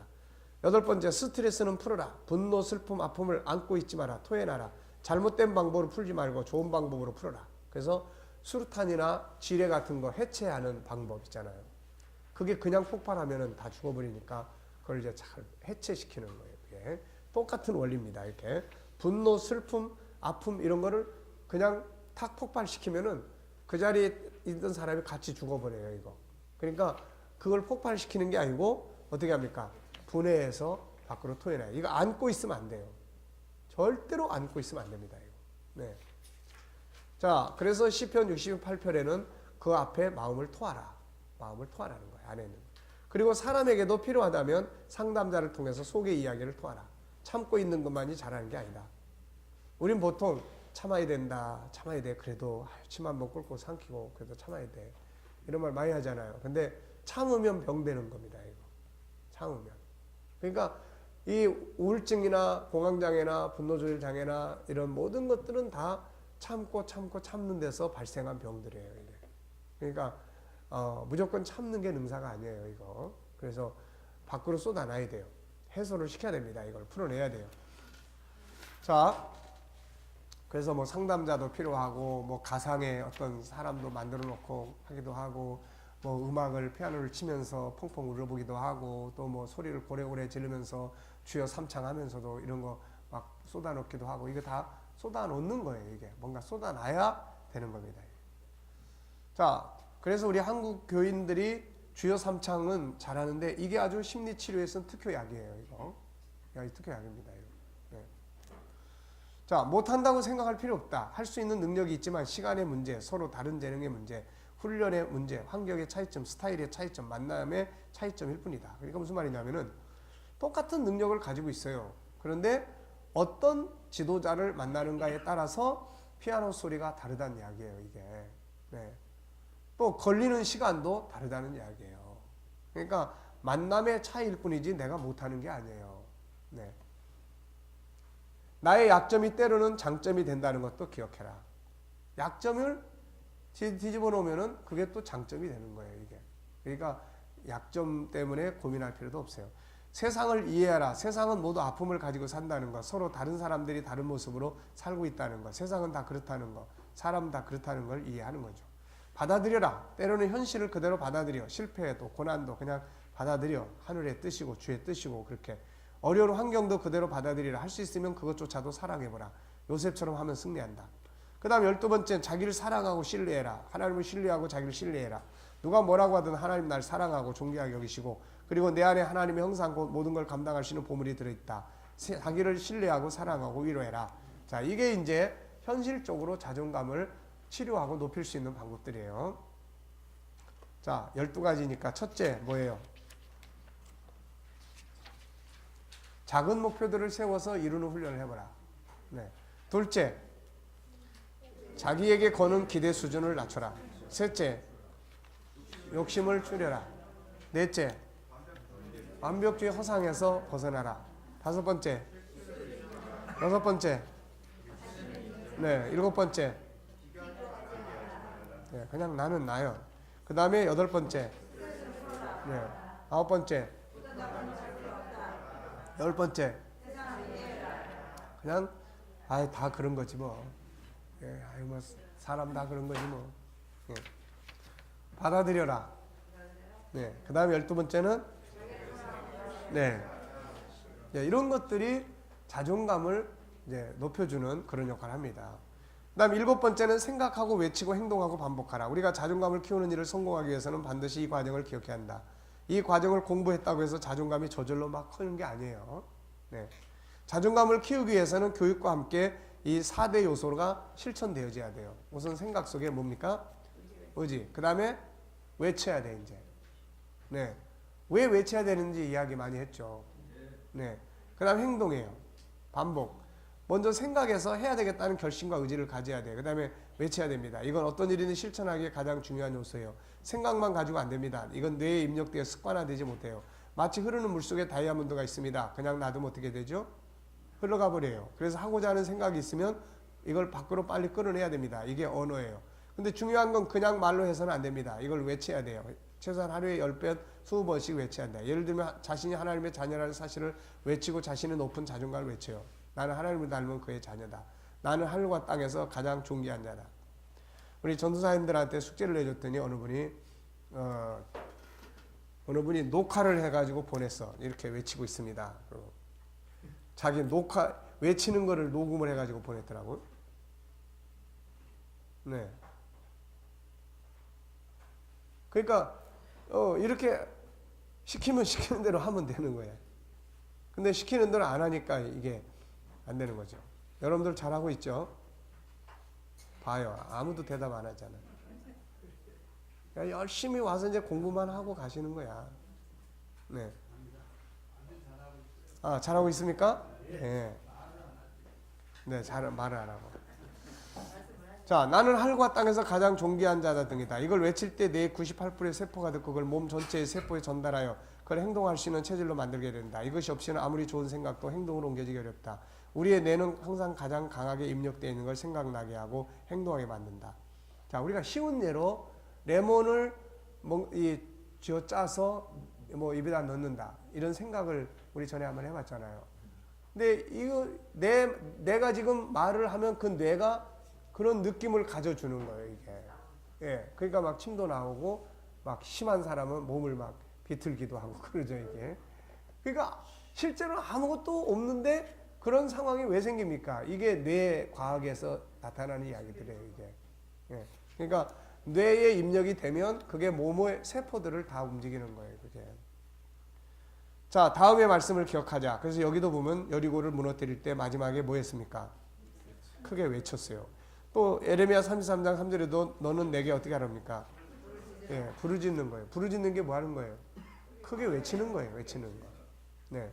8번째, 스트레스는 풀어라. 분노, 슬픔, 아픔을 안고 있지 마라. 토해놔라. 잘못된 방법으로 풀지 말고 좋은 방법으로 풀어라. 그래서 수류탄이나 지뢰 같은 거 해체하는 방법 있잖아요. 그게 그냥 폭발하면은 다 죽어버리니까 그걸 이제 잘 해체시키는 거예요. 그게 똑같은 원리입니다. 이렇게 분노, 슬픔, 아픔 이런 거를 그냥 탁 폭발시키면은 그 자리에 있던 사람이 같이 죽어버려요. 이거. 그러니까 그걸 폭발시키는 게 아니고 어떻게 합니까? 분해해서 밖으로 토해내요. 이거 안고 있으면 안 돼요. 절대로 안고 있으면 안 됩니다. 이거. 네. 자, 그래서 시편 68편에는 그 앞에 마음을 토하라. 마음을 토하라는 거예요. 안에 있는. 그리고 사람에게도 필요하다면 상담자를 통해서 속의 이야기를 토하라. 참고 있는 것만이 잘하는 게 아니다. 우린 보통 참아야 된다. 참아야 돼. 그래도 침 한번 꼴꼴 삼키고 그래도 참아야 돼. 이런 말 많이 하잖아요. 근데 참으면 병되는 겁니다. 이거. 참으면. 그러니까 이 우울증이나 공황장애나 분노조절장애나 이런 모든 것들은 다 참고 참는 데서 발생한 병들이에요. 이게. 그러니까 무조건 참는 게 능사가 아니에요. 이거. 그래서 밖으로 쏟아놔야 돼요. 해소를 시켜야 됩니다. 이걸 풀어내야 돼요. 자, 그래서 뭐 상담자도 필요하고 뭐 가상의 어떤 사람도 만들어 놓고 하기도 하고 뭐 음악을 피아노를 치면서 펑펑 울어보기도 하고 또 뭐 소리를 고래고래 지르면서 주여 삼창하면서도 이런 거 막 쏟아놓기도 하고 이거 다 쏟아놓는 거예요. 이게 뭔가 쏟아놔야 되는 겁니다. 자, 그래서 우리 한국 교인들이 주여 삼창은 잘하는데 이게 아주 심리치료에서는 특효약이에요. 이거 특효약입니다. 이거. 네. 자, 못한다고 생각할 필요 없다. 할 수 있는 능력이 있지만 시간의 문제, 서로 다른 재능의 문제, 훈련의 문제, 환경의 차이점, 스타일의 차이점, 만남의 차이점일 뿐이다. 그러니까 무슨 말이냐면은 똑같은 능력을 가지고 있어요. 그런데 어떤 지도자를 만나는가에 따라서 피아노 소리가 다르다는 이야기예요. 이게. 네. 또 걸리는 시간도 다르다는 이야기예요. 그러니까 만남의 차이일 뿐이지 내가 못하는 게 아니에요. 네. 나의 약점이 때로는 장점이 된다는 것도 기억해라. 약점을 뒤집어 놓으면은 그게 또 장점이 되는 거예요, 이게. 그러니까 약점 때문에 고민할 필요도 없어요. 세상을 이해하라. 세상은 모두 아픔을 가지고 산다는 것. 서로 다른 사람들이 다른 모습으로 살고 있다는 것. 세상은 다 그렇다는 것. 사람은 다 그렇다는 걸 이해하는 거죠. 받아들여라. 때로는 현실을 그대로 받아들여. 실패해도 고난도 그냥 받아들여. 하늘의 뜻이고 주의 뜻이고 그렇게. 어려운 환경도 그대로 받아들이라. 할 수 있으면 그것조차도 사랑해보라. 요셉처럼 하면 승리한다. 그 다음 12번째는 자기를 사랑하고 신뢰해라. 하나님을 신뢰하고 자기를 신뢰해라. 누가 뭐라고 하든 하나님 날 사랑하고 존귀하게 여기시고 그리고 내 안에 하나님의 형상 모든 걸 감당할 수 있는 보물이 들어있다. 자기를 신뢰하고 사랑하고 위로해라. 자, 이게 이제 현실적으로 자존감을 치료하고 높일 수 있는 방법들이에요. 자, 12가지니까 첫째 뭐예요? 작은 목표들을 세워서 이루는 훈련을 해보라. 네. 둘째, 자기에게 거는 기대 수준을 낮춰라. 셋째, 욕심을 줄여라. 넷째, 완벽주의 허상에서 벗어나라. 다섯 번째, 여섯 번째, 네, 일곱 번째, 네, 그냥 나는 나요. 그 다음에 여덟 번째, 네, 아홉 번째, 열 번째. 그냥 아이 다 그런 거지 뭐. 예, 아이 뭐 사람 다 그런 거지 뭐. 예. 받아들여라. 네. 그다음에 12번째는 네. 예, 이런 것들이 자존감을 이제 높여주는 그런 역할을 합니다. 그다음 7번째는 생각하고 외치고 행동하고 반복하라. 우리가 자존감을 키우는 일을 성공하기 위해서는 반드시 이 과정을 기억해야 한다. 이 과정을 공부했다고 해서 자존감이 저절로 막 크는 게 아니에요. 네. 자존감을 키우기 위해서는 교육과 함께 이 4대 요소가 실천되어져야 돼요. 우선 생각 속에 뭡니까? 의지. 그 다음에 외쳐야 돼, 이제. 네. 왜 외쳐야 되는지 이야기 많이 했죠. 네. 그 다음 행동이에요. 반복. 먼저 생각해서 해야 되겠다는 결심과 의지를 가져야 돼. 그 다음에 외쳐야 됩니다. 이건 어떤 일이든 실천하기에 가장 중요한 요소예요. 생각만 가지고 안 됩니다. 이건 뇌에 입력되어 습관화되지 못해요. 마치 흐르는 물속에 다이아몬드가 있습니다. 그냥 놔두면 어떻게 되죠? 흘러가 버려요. 그래서 하고자 하는 생각이 있으면 이걸 밖으로 빨리 끌어내야 됩니다. 이게 언어예요. 근데 중요한 건 그냥 말로 해서는 안 됩니다. 이걸 외쳐야 돼요. 최소한 하루에 10번, 20번씩 외쳐야 한다. 예를 들면 자신이 하나님의 자녀라는 사실을 외치고 자신의 높은 자존감을 외쳐요. 나는 하나님을 닮은 그의 자녀다. 나는 하늘과 땅에서 가장 존귀한 자다. 우리 전도사님들한테 숙제를 내줬더니 어느 분이 녹화를 해가지고 보냈어. 이렇게 외치고 있습니다. 자기 외치는 거를 녹음을 해가지고 보냈더라고요. 네. 그러니까 이렇게 시키면 시키는 대로 하면 되는 거예요. 근데 시키는 대로 안 하니까 이게 안 되는 거죠. 여러분들 잘하고 있죠? 봐요. 아무도 대답 안 하잖아요. 그러니까 열심히 와서 이제 공부만 하고 가시는 거야. 네. 아, 잘하고 있습니까? 네. 네, 말을 안 하고. 자, 나는 하늘과 땅에서 가장 존귀한 자다 등이다. 이걸 외칠 때 내 98%의 세포가 듣고 그걸 몸 전체의 세포에 전달하여 그걸 행동할 수 있는 체질로 만들게 된다. 이것이 없이는 아무리 좋은 생각도 행동으로 옮겨지기 어렵다. 우리의 뇌는 항상 가장 강하게 입력되어 있는 걸 생각나게 하고 행동하게 만든다. 자, 우리가 쉬운 예로 레몬을 쥐어 짜서 입에다 넣는다. 이런 생각을 우리 전에 한번 해봤잖아요. 근데 이거 내가 지금 말을 하면 그 뇌가 그런 느낌을 가져주는 거예요, 이게. 예, 그러니까 막 침도 나오고 막 심한 사람은 몸을 막 비틀기도 하고 그러죠, 이게. 그러니까 실제로 아무것도 없는데 그런 상황이 왜 생깁니까? 이게 뇌 과학에서 나타나는 이야기들이에요, 이게. 예. 그러니까 뇌에 입력이 되면 그게 몸의 세포들을 다 움직이는 거예요, 그게. 자, 다음의 말씀을 기억하자. 그래서 여기도 보면 여리고를 무너뜨릴 때 마지막에 뭐 했습니까? 크게 외쳤어요. 또 에레미야 33장 3절에도 너는 내게 어떻게 하랍니까? 예, 부르짖는 거예요. 부르짖는 게 뭐 하는 거예요? 크게 외치는 거예요, 외치는 거. 네.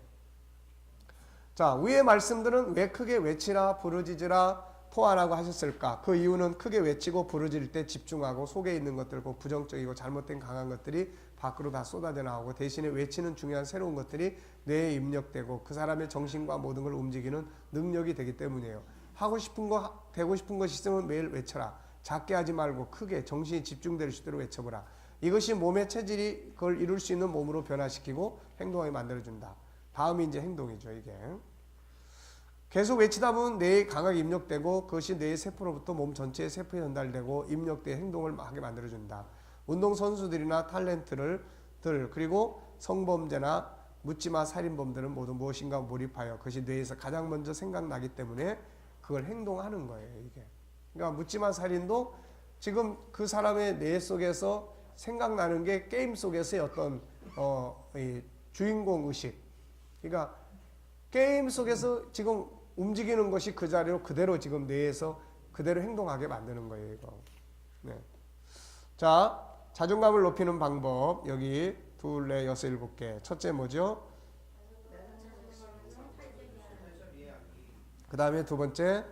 자, 위의 말씀들은 왜 크게 외치라, 부르짖으라, 포하라고 하셨을까? 그 이유는 크게 외치고 부르짖을 때 집중하고 속에 있는 것들, 그 부정적이고 잘못된 강한 것들이 밖으로 다 쏟아져 나오고 대신에 외치는 중요한 새로운 것들이 뇌에 입력되고 그 사람의 정신과 모든 걸 움직이는 능력이 되기 때문이에요. 하고 싶은 거, 되고 싶은 것이 있으면 매일 외쳐라. 작게 하지 말고 크게 정신이 집중될 수 있도록 외쳐보라. 이것이 몸의 체질이 그걸 이룰 수 있는 몸으로 변화시키고 행동하게 만들어준다. 다음이 이제 행동이죠, 이게. 계속 외치다 보면 뇌에 강하게 입력되고 그것이 뇌의 세포로부터 몸 전체의 세포에 전달되고 입력돼 행동을 하게 만들어준다. 운동선수들이나 탤런트들 그리고 성범죄나 묻지마 살인범들은 모두 무엇인가 몰입하여 그것이 뇌에서 가장 먼저 생각나기 때문에 그걸 행동하는 거예요, 이게. 그러니까 묻지마 살인도 지금 그 사람의 뇌 속에서 생각나는 게 게임 속에서의 어떤 이 주인공 의식. 그러니까 게임 속에서 지금 움직이는 것이 그 자리로 그대로 지금 뇌에서 그대로 행동하게 만드는 거예요, 이거. 네. 자, 자존감을 높이는 방법. 여기 2, 4, 6, 7개. 첫째 뭐죠? 그 다음에 두 번째.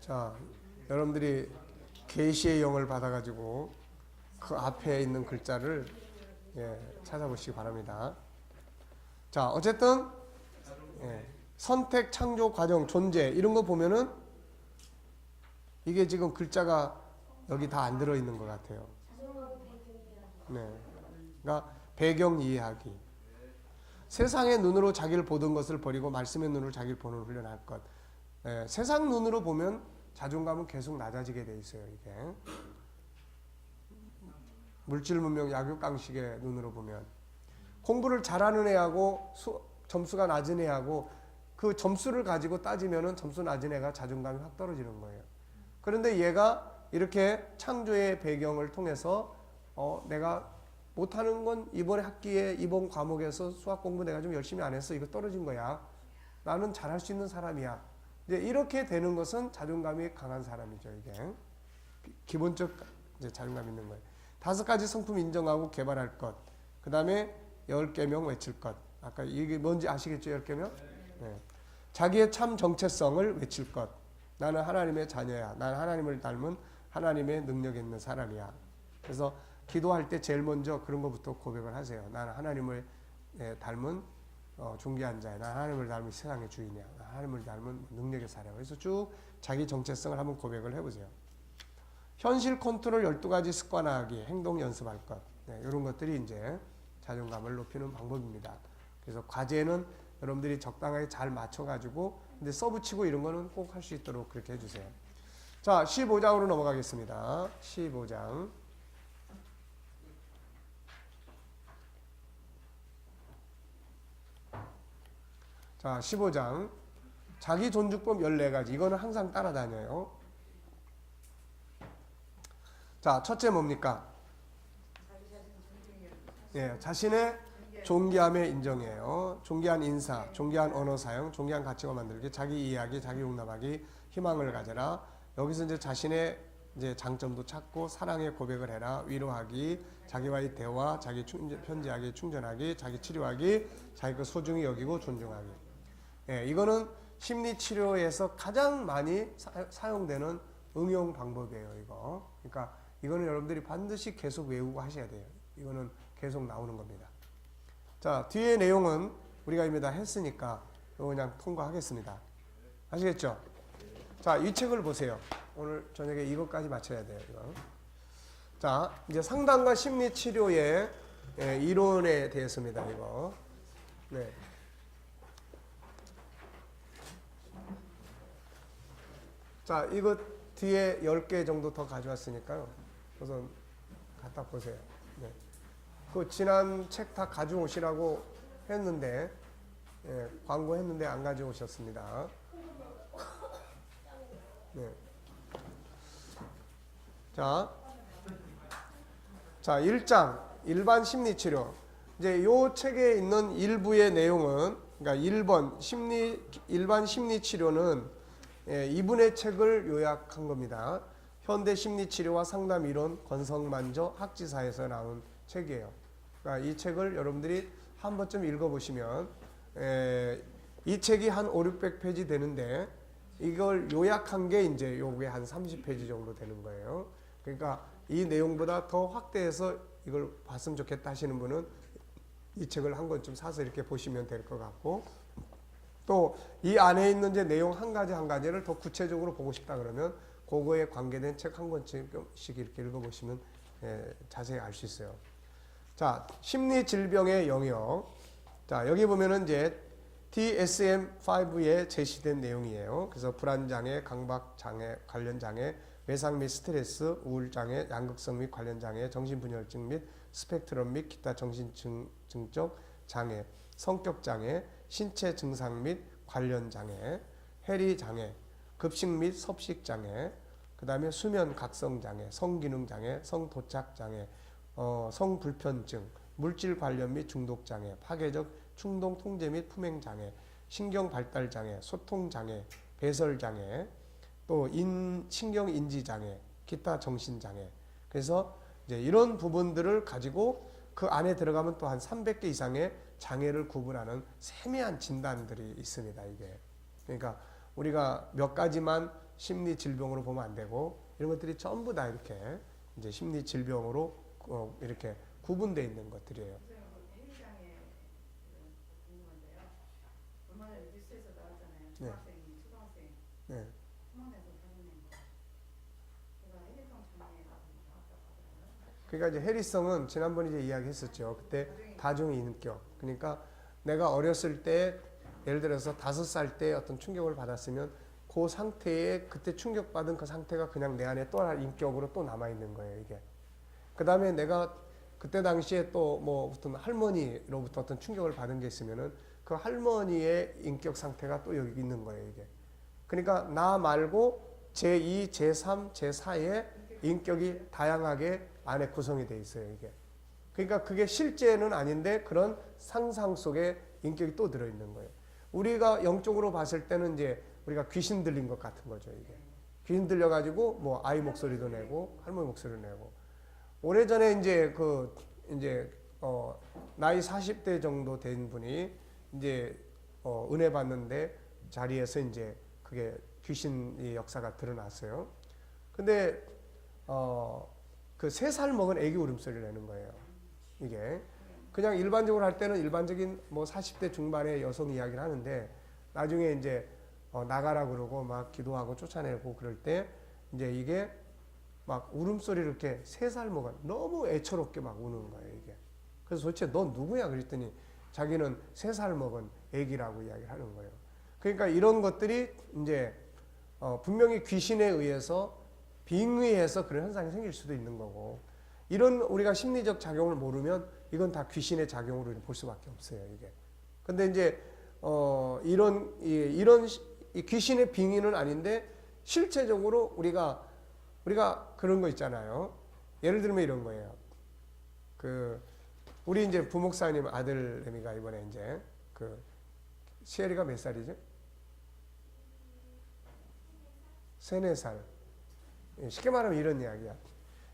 자, 여러분들이 계시의 영을 받아가지고 그 앞에 있는 글자를 찾아보시기 바랍니다. 자, 어쨌든 선택, 창조, 과정, 존재 이런 거 보면은 이게 지금 글자가 여기 다 안 들어있는 것 같아요. 네, 그러니까 배경 이해하기. 세상의 눈으로 자기를 보던 것을 버리고 말씀의 눈으로 자기를 보는 훈련할 것. 세상 눈으로 보면 자존감은 계속 낮아지게 돼 있어요. 이게 물질 문명 약육강식의 눈으로 보면 공부를 잘하는 애하고 점수가 낮은 애하고 그 점수를 가지고 따지면은 점수 낮은 애가 자존감이 확 떨어지는 거예요. 그런데 얘가 이렇게 창조의 배경을 통해서 내가 못하는 건 이번 학기에 이번 과목에서 수학 공부 내가 좀 열심히 안 했어. 이거 떨어진 거야. 나는 잘할 수 있는 사람이야. 이제 이렇게 되는 것은 자존감이 강한 사람이죠. 이게 기본적 이제 자존감 있는 거예요. 5가지 성품 인정하고 개발할 것. 그 다음에 10계명 외칠 것. 아까 이게 뭔지 아시겠죠? 10계명? 네. 자기의 참 정체성을 외칠 것. 나는 하나님의 자녀야. 나는 하나님을 닮은 하나님의 능력 있는 사람이야. 그래서 기도할 때 제일 먼저 그런 것부터 고백을 하세요. 나는 하나님을 닮은 존귀한 자야. 나는 하나님을 닮은 세상의 주인이야. 나는 하나님을 닮은 능력의 사람. 그래서 쭉 자기 정체성을 한번 고백을 해보세요. 현실 컨트롤 12가지 습관화하기, 행동 연습할 것. 이런 것들이 이제 자존감을 높이는 방법입니다. 그래서 과제는 여러분들이 적당하게 잘 맞춰가지고 근데 써붙이고 이런 거는 꼭 할 수 있도록 그렇게 해주세요. 자, 15장으로 넘어가겠습니다. 15장. 자, 15장. 자기 존중법 14가지. 이거는 항상 따라다녀요. 자, 첫째 뭡니까? 자신의 존귀함의 인정이에요. 존귀한 인사, 존귀한 언어 사용, 존귀한 가치관 만들기, 자기 이해하기, 자기 용납하기, 희망을 가져라. 여기서 이제 자신의 이제 장점도 찾고 사랑의 고백을 해라. 위로하기, 자기와의 대화, 자기 편지하기, 충전하기, 자기 치료하기, 자기 그 소중히 여기고 존중하기. 이거는 심리 치료에서 가장 많이 사용되는 응용 방법이에요. 이거. 그러니까 이거는 여러분들이 반드시 계속 외우고 하셔야 돼요. 이거는 계속 나오는 겁니다. 자, 뒤에 내용은 우리가 이미 다 했으니까 이거 그냥 통과하겠습니다. 아시겠죠? 자, 이 책을 보세요. 오늘 저녁에 이것까지 맞춰야 돼요. 이거. 자, 이제 상담과 심리 치료의 이론에 대해서입니다. 이거. 네. 자, 이거 뒤에 10개 정도 더 가져왔으니까요. 우선 갖다 보세요. 네. 그 지난 책 다 가져오시라고 했는데 광고했는데 안 가져오셨습니다. 네. 자, 1장 일반 심리치료. 이제 요 책에 있는 일부의 내용은 그러니까 1번 일반 심리치료는 이분의 책을 요약한 겁니다. 현대 심리치료와 상담 이론 권성만저 학지사에서 나온 책이에요. 그러니까 이 책을 여러분들이 한 번쯤 읽어보시면 이 책이 한 500-600페이지 되는데 이걸 요약한 게 이제 요게 한 30페이지 정도 되는 거예요. 그러니까 이 내용보다 더 확대해서 이걸 봤으면 좋겠다 하시는 분은 이 책을 한 권쯤 사서 이렇게 보시면 될 것 같고 또 이 안에 있는 이제 내용 한 가지를 더 구체적으로 보고 싶다 그러면 그거에 관계된 책 한 권씩 이렇게 읽어보시면 자세히 알 수 있어요. 자, 심리 질병의 영역. 자, 여기 보면은 이제 DSM-5에 제시된 내용이에요. 그래서 불안장애, 강박장애, 관련장애, 외상 및 스트레스, 우울장애, 양극성 및 관련장애, 정신분열증 및 스펙트럼 및 기타 정신증적 장애, 성격장애, 신체 증상 및 관련장애, 해리장애, 급식 및 섭식장애, 그 다음에 수면 각성장애, 성기능장애, 성도착장애, 성불편증, 물질 관련 및 중독장애, 파괴적 충동 통제 및 품행장애, 신경발달장애, 소통장애, 배설장애, 또 신경인지장애, 기타 정신장애. 그래서 이제 이런 부분들을 가지고 그 안에 들어가면 또 한 300개 이상의 장애를 구분하는 세미한 진단들이 있습니다. 이게. 그러니까 우리가 몇 가지만 심리 질병으로 보면 안 되고 이런 것들이 전부 다 이렇게 이제 심리 질병으로 이렇게 구분되어 있는 것들이에요. 해리장에 궁금한데요. 얼마 전에 뉴스에서 나왔잖아요. 네. 중학생이 초등학생 네. 소망에서 살해낸 거. 제가 해리성 장애가 나왔다고 하더라고요. 그러니까 이제 해리성은 지난번에 이제 이야기했었죠. 그때 다중인격. 그러니까 내가 어렸을 때 예를 들어서 5살 때 어떤 충격을 받았으면 그 상태에 그때 충격받은 그 상태가 그냥 내 안에 또 하나 인격으로 또 남아 있는 거예요, 이게. 그 다음에 내가 그때 당시에 또 뭐 어떤 할머니로부터 어떤 충격을 받은 게 있으면은 그 할머니의 인격 상태가 또 여기 있는 거예요, 이게. 그러니까 나 말고 제2, 제3, 제4의 인격이 다양하게 안에 구성이 돼 있어요, 이게. 그러니까 그게 실제는 아닌데 그런 상상 속에 인격이 또 들어있는 거예요. 우리가 영적으로 봤을 때는 이제 우리가 귀신 들린 것 같은 거죠, 이게. 귀신 들려가지고 뭐 아이 목소리도 내고 할머니 목소리도 내고. 오래전에 이제 나이 40대 정도 된 분이 이제 은혜 받는데 자리에서 이제 그게 귀신의 역사가 드러났어요. 근데 그 3살 먹은 애기 울음소리를 내는 거예요. 이게 그냥 일반적으로 할 때는 일반적인 뭐 40대 중반의 여성 이야기를 하는데 나중에 이제 나가라 그러고 막 기도하고 쫓아내고 그럴 때 이제 이게 막 울음소리를 이렇게 3살 먹은 너무 애처롭게 막 우는 거예요, 이게. 그래서 도대체 넌 누구야? 그랬더니 자기는 3살 먹은 애기라고 이야기를 하는 거예요. 그러니까 이런 것들이 이제 분명히 귀신에 의해서 빙의해서 그런 현상이 생길 수도 있는 거고, 이런 우리가 심리적 작용을 모르면 이건 다 귀신의 작용으로 볼 수밖에 없어요, 이게. 근데 이제 이런 귀신의 빙의는 아닌데 실체적으로 우리가 그런 거 있잖아요. 예를 들면 이런 거예요. 우리 이제 부목사님 아들 애미가 이번에 이제 시엘이가 몇 살이죠? 3, 4살. 쉽게 말하면 이런 이야기야.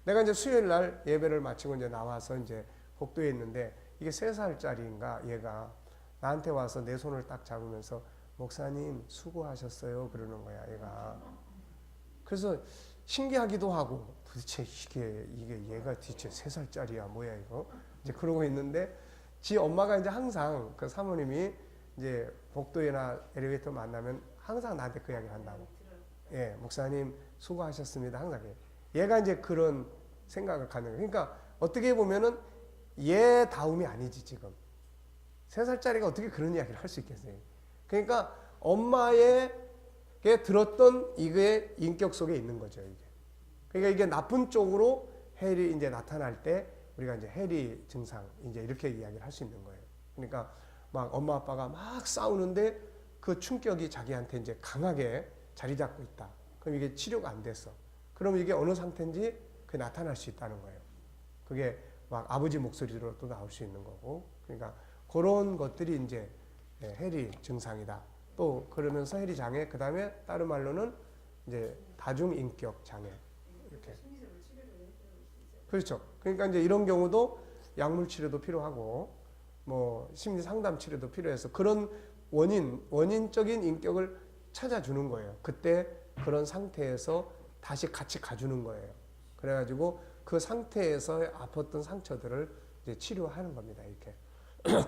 내가 이제 수요일 날 예배를 마치고 이제 나와서 이제 복도에 있는데 이게 3살짜리인가 얘가 나한테 와서 내 손을 딱 잡으면서 목사님 수고하셨어요 그러는 거야, 얘가. 그래서 신기하기도 하고 도대체 이게 얘가 도대체 3살짜리야 뭐야 이거 이제 그러고 있는데 지 엄마가 이제 항상 그 사모님이 이제 복도에나 엘리베이터 만나면 항상 나한테 그 이야기를 한다고. 예, 목사님 수고하셨습니다 항상. 얘가 이제 그런 생각을 갖는 거예요. 그러니까 어떻게 보면은 얘 다움이 아니지 지금. 3살짜리가 어떻게 그런 이야기를 할 수 있겠어요. 그러니까 엄마에게 들었던 이게 인격 속에 있는 거죠, 이게. 그러니까 이게 나쁜 쪽으로 해리 이제 나타날 때 우리가 이제 해리 증상 이제 이렇게 이야기를 할 수 있는 거예요. 그러니까 막 엄마 아빠가 막 싸우는데 그 충격이 자기한테 이제 강하게 자리 잡고 있다. 그럼 이게 치료가 안 됐어. 그럼 이게 어느 상태인지 그게 나타날 수 있다는 거예요. 그게 막 아버지 목소리로 또 나올 수 있는 거고. 그러니까 그런 것들이 이제 해리 증상이다. 또 그러면서 해리 장애, 그 다음에 다른 말로는 이제 다중인격 장애. 이렇게. 그렇죠. 그러니까 이제 이런 경우도 약물 치료도 필요하고, 뭐 심리 상담 치료도 필요해서 그런 원인적인 인격을 찾아주는 거예요. 그때 그런 상태에서 다시 같이 가주는 거예요. 그래가지고 그 상태에서 아팠던 상처들을 이제 치료하는 겁니다. 이렇게.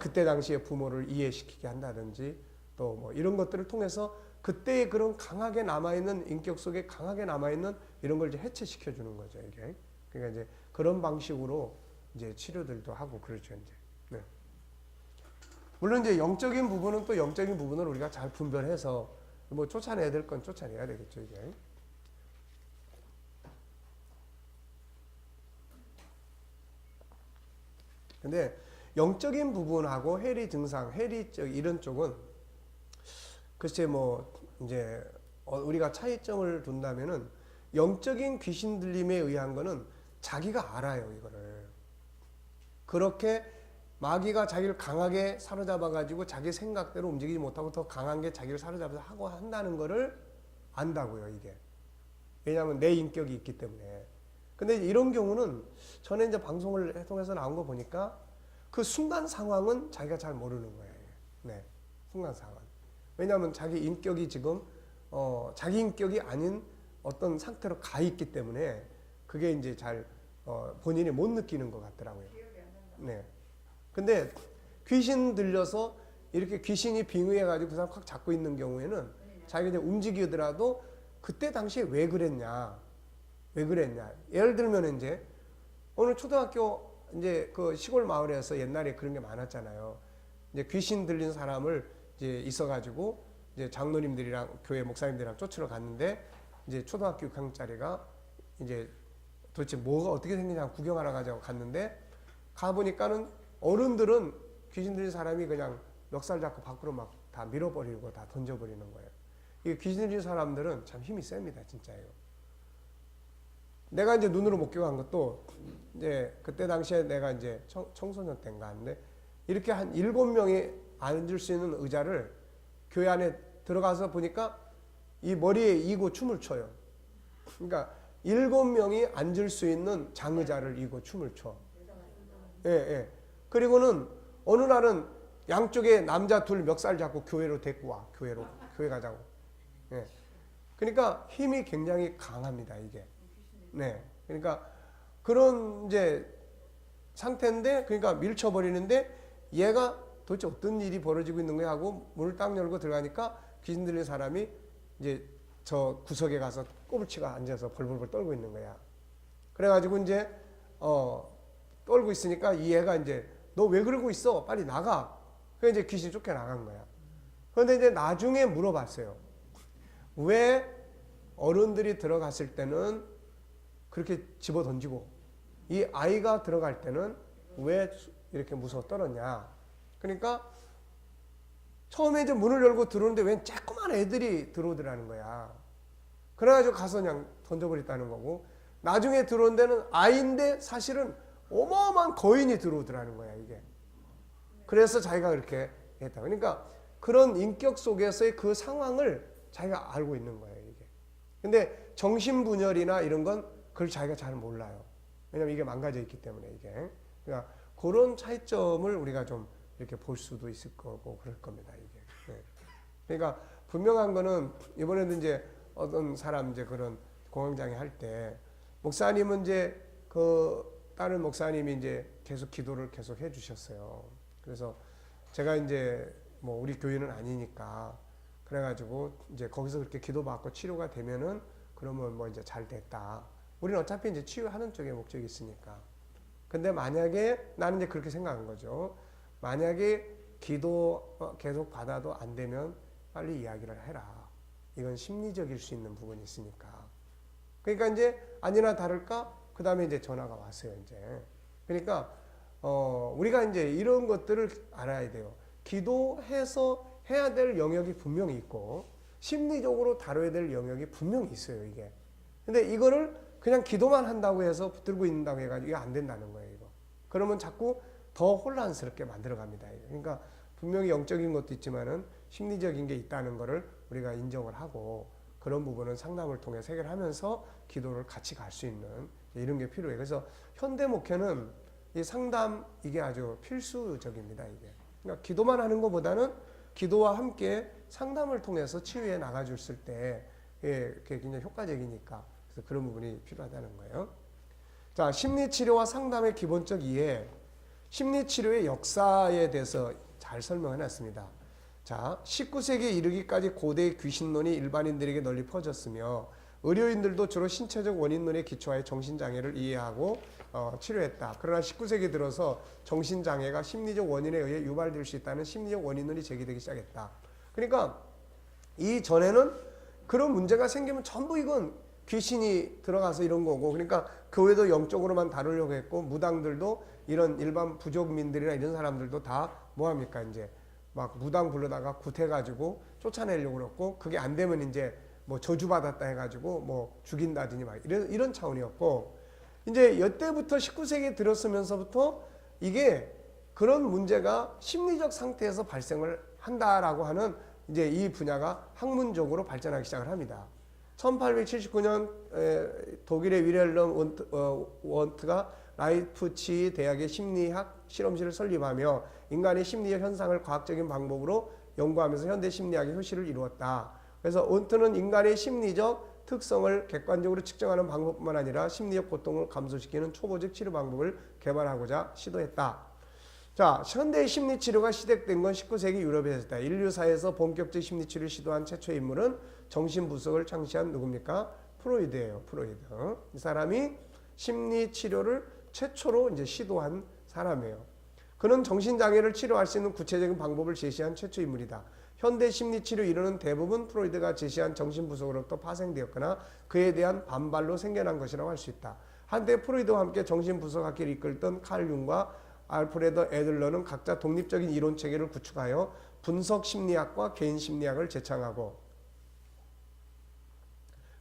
그때 당시에 부모를 이해시키게 한다든지 또 뭐 이런 것들을 통해서 그때의 그런 강하게 남아있는 인격 속에 강하게 남아있는 이런 걸 이제 해체시켜 주는 거죠. 이게. 그러니까 이제 그런 방식으로 이제 치료들도 하고 그렇죠. 이제. 네. 물론 이제 영적인 부분은 또 영적인 부분을 우리가 잘 분별해서 뭐 쫓아내야 될 건 쫓아내야 되겠죠. 이게. 근데 영적인 부분하고 해리 증상, 해리 쪽 이런 쪽은 글쎄 뭐 이제 우리가 차이점을 둔다면은 영적인 귀신 들림에 의한 거는 자기가 알아요, 이거를. 그렇게 마귀가 자기를 강하게 사로잡아 가지고 자기 생각대로 움직이지 못하고 더 강한 게 자기를 사로잡아서 하고 한다는 거를 안다고요, 이게. 왜냐하면 내 인격이 있기 때문에. 근데 이런 경우는 전에 이제 방송을 통해서 나온 거 보니까 그 순간 상황은 자기가 잘 모르는 거예요. 네. 순간 상황. 왜냐하면 자기 인격이 지금 자기 인격이 아닌 어떤 상태로 가 있기 때문에 그게 이제 잘 본인이 못 느끼는 것 같더라고요. 기억이 안 난다. 네. 근데 귀신 들려서 이렇게 귀신이 빙의해가지고 그 사람 확 잡고 있는 경우에는 자기가 이제 움직이더라도 그때 당시에 왜 그랬냐. 예를 들면 이제 어느 초등학교 이제 그 시골 마을에서 옛날에 그런 게 많았잖아요. 이제 귀신 들린 사람을 이제 있어가지고 이제 장로님들이랑 교회 목사님들이랑 쫓으러 갔는데 이제 초등학교 6학년짜리가 이제 도대체 뭐가 어떻게 생기냐 구경하러 가자고 갔는데 가보니까는 어른들은 귀신 들린 사람이 그냥 멱살 잡고 밖으로 막 다 밀어버리고 다 던져버리는 거예요. 이 귀신 들린 사람들은 참 힘이 셉니다, 진짜예요. 내가 이제 눈으로 목격한 것도 이제 그때 당시에 내가 이제 청소년 때인가 하는데 이렇게 한 7명이 앉을 수 있는 의자를 교회 안에 들어가서 보니까 이 머리에 이고 춤을 춰요. 그러니까 7명이 앉을 수 있는 장의자를 이고 춤을 춰. 예, 예. 그리고는 어느 날은 양쪽에 남자 둘 멱살 잡고 교회로 데리고 와. 교회 가자고. 예. 그러니까 힘이 굉장히 강합니다, 이게. 네. 그러니까 그런 이제 상태인데 그러니까 밀쳐버리는데 얘가 도대체 어떤 일이 벌어지고 있는 거야 하고 문을 딱 열고 들어가니까 귀신 들린 사람이 이제 저 구석에 가서 꼬불치가 앉아서 벌벌벌 떨고 있는 거야. 그래가지고 이제 떨고 있으니까 이 애가 이제 너 왜 그러고 있어? 빨리 나가. 그래서 이제 귀신이 쫓겨나간 거야. 그런데 이제 나중에 물어봤어요. 왜 어른들이 들어갔을 때는 그렇게 집어 던지고 이 아이가 들어갈 때는 왜 이렇게 무서워 떨었냐. 그러니까 처음에 이제 문을 열고 들어오는데 웬 조그만 애들이 들어오더라는 거야. 그래가지고 가서 그냥 던져버렸다는 거고 나중에 들어온 데는 아이인데 사실은 어마어마한 거인이 들어오더라는 거야 이게. 그래서 자기가 그렇게 했다. 그러니까 그런 인격 속에서의 그 상황을 자기가 알고 있는 거예요 이게. 근데 정신분열이나 이런 건 그걸 자기가 잘 몰라요. 왜냐면 이게 망가져 있기 때문에 이게. 그러니까 그런 차이점을 우리가 좀 이렇게 볼 수도 있을 거고 그럴 겁니다 이게. 네. 그러니까 분명한 거는 이번에도 이제 어떤 사람 이제 그런 공황장애 할 때 목사님은 이제 그 다른 목사님이 이제 계속 기도를 계속 해주셨어요. 그래서 제가 이제 뭐 우리 교회는 아니니까 그래가지고 이제 거기서 그렇게 기도받고 치료가 되면은 그러면 뭐 이제 잘 됐다. 우리는 어차피 이제 치유하는 쪽에 목적이 있으니까. 근데 만약에 나는 이제 그렇게 생각한 거죠. 만약에 기도 계속 받아도 안 되면 빨리 이야기를 해라. 이건 심리적일 수 있는 부분이 있으니까. 그러니까 이제 아니나 다를까 그 다음에 이제 전화가 왔어요 이제. 그러니까 우리가 이제 이런 것들을 알아야 돼요. 기도해서 해야 될 영역이 분명히 있고 심리적으로 다뤄야 될 영역이 분명히 있어요 이게. 근데 이거를 그냥 기도만 한다고 해서 붙들고 있는다고 해가지고 이게 안 된다는 거예요 이거. 그러면 자꾸 더 혼란스럽게 만들어갑니다. 그러니까 분명히 영적인 것도 있지만은 심리적인 게 있다는 거를 우리가 인정을 하고 그런 부분은 상담을 통해 해결하면서 기도를 같이 갈 수 있는 이런 게 필요해요. 그래서 현대 목회는 이 상담 이게 아주 필수적입니다. 이게. 그러니까 기도만 하는 것보다는 기도와 함께 상담을 통해서 치유해 나가줬을 때 그게 굉장히 효과적이니까 그래서 그런 부분이 필요하다는 거예요. 자, 심리치료와 상담의 기본적 이해, 심리치료의 역사에 대해서 잘 설명해놨습니다. 자, 19세기에 이르기까지 고대의 귀신론이 일반인들에게 널리 퍼졌으며 의료인들도 주로 신체적 원인론에 기초하여 정신장애를 이해하고 치료했다. 그러나 19세기 들어서 정신장애가 심리적 원인에 의해 유발될 수 있다는 심리적 원인론이 제기되기 시작했다. 그러니까 이전에는 그런 문제가 생기면 전부 이건 귀신이 들어가서 이런 거고, 그러니까 교회도 영적으로만 다루려고 했고 무당들도 이런 일반 부족민들이나 이런 사람들도 다 뭐합니까 이제 막 무당 불러다가 굿해가지고 쫓아내려고 그랬고, 그게 안 되면 이제 뭐 저주받았다 해가지고 뭐 죽인다든지 막 이런 차원이었고, 이제 이때부터 19세기에 들었으면서부터 이게 그런 문제가 심리적 상태에서 발생을 한다라고 하는 이제 이 분야가 학문적으로 발전하기 시작을 합니다. 1879년 독일의 위렐름 원트가 라이프치히 대학의 심리학 실험실을 설립하며 인간의 심리적 현상을 과학적인 방법으로 연구하면서 현대 심리학의 효시를 이루었다. 그래서 원트는 인간의 심리적 특성을 객관적으로 측정하는 방법뿐만 아니라 심리적 고통을 감소시키는 초보적 치료 방법을 개발하고자 시도했다. 자, 현대의 심리치료가 시작된 건 19세기 유럽에서다. 인류사에서 본격적 심리치료를 시도한 최초의 인물은 정신분석을 창시한 누굽니까? 프로이드예요. 프로이드. 이 사람이 심리치료를 최초로 이제 시도한 사람이에요. 그는 정신장애를 치료할 수 있는 구체적인 방법을 제시한 최초 인물이다. 현대 심리치료 이론은 대부분 프로이드가 제시한 정신분석으로부터 파생되었거나 그에 대한 반발로 생겨난 것이라고 할 수 있다. 한때 프로이드와 함께 정신분석학계를 이끌던 칼 융과 알프레드 애들러는 각자 독립적인 이론 체계를 구축하여 분석 심리학과 개인 심리학을 제창하고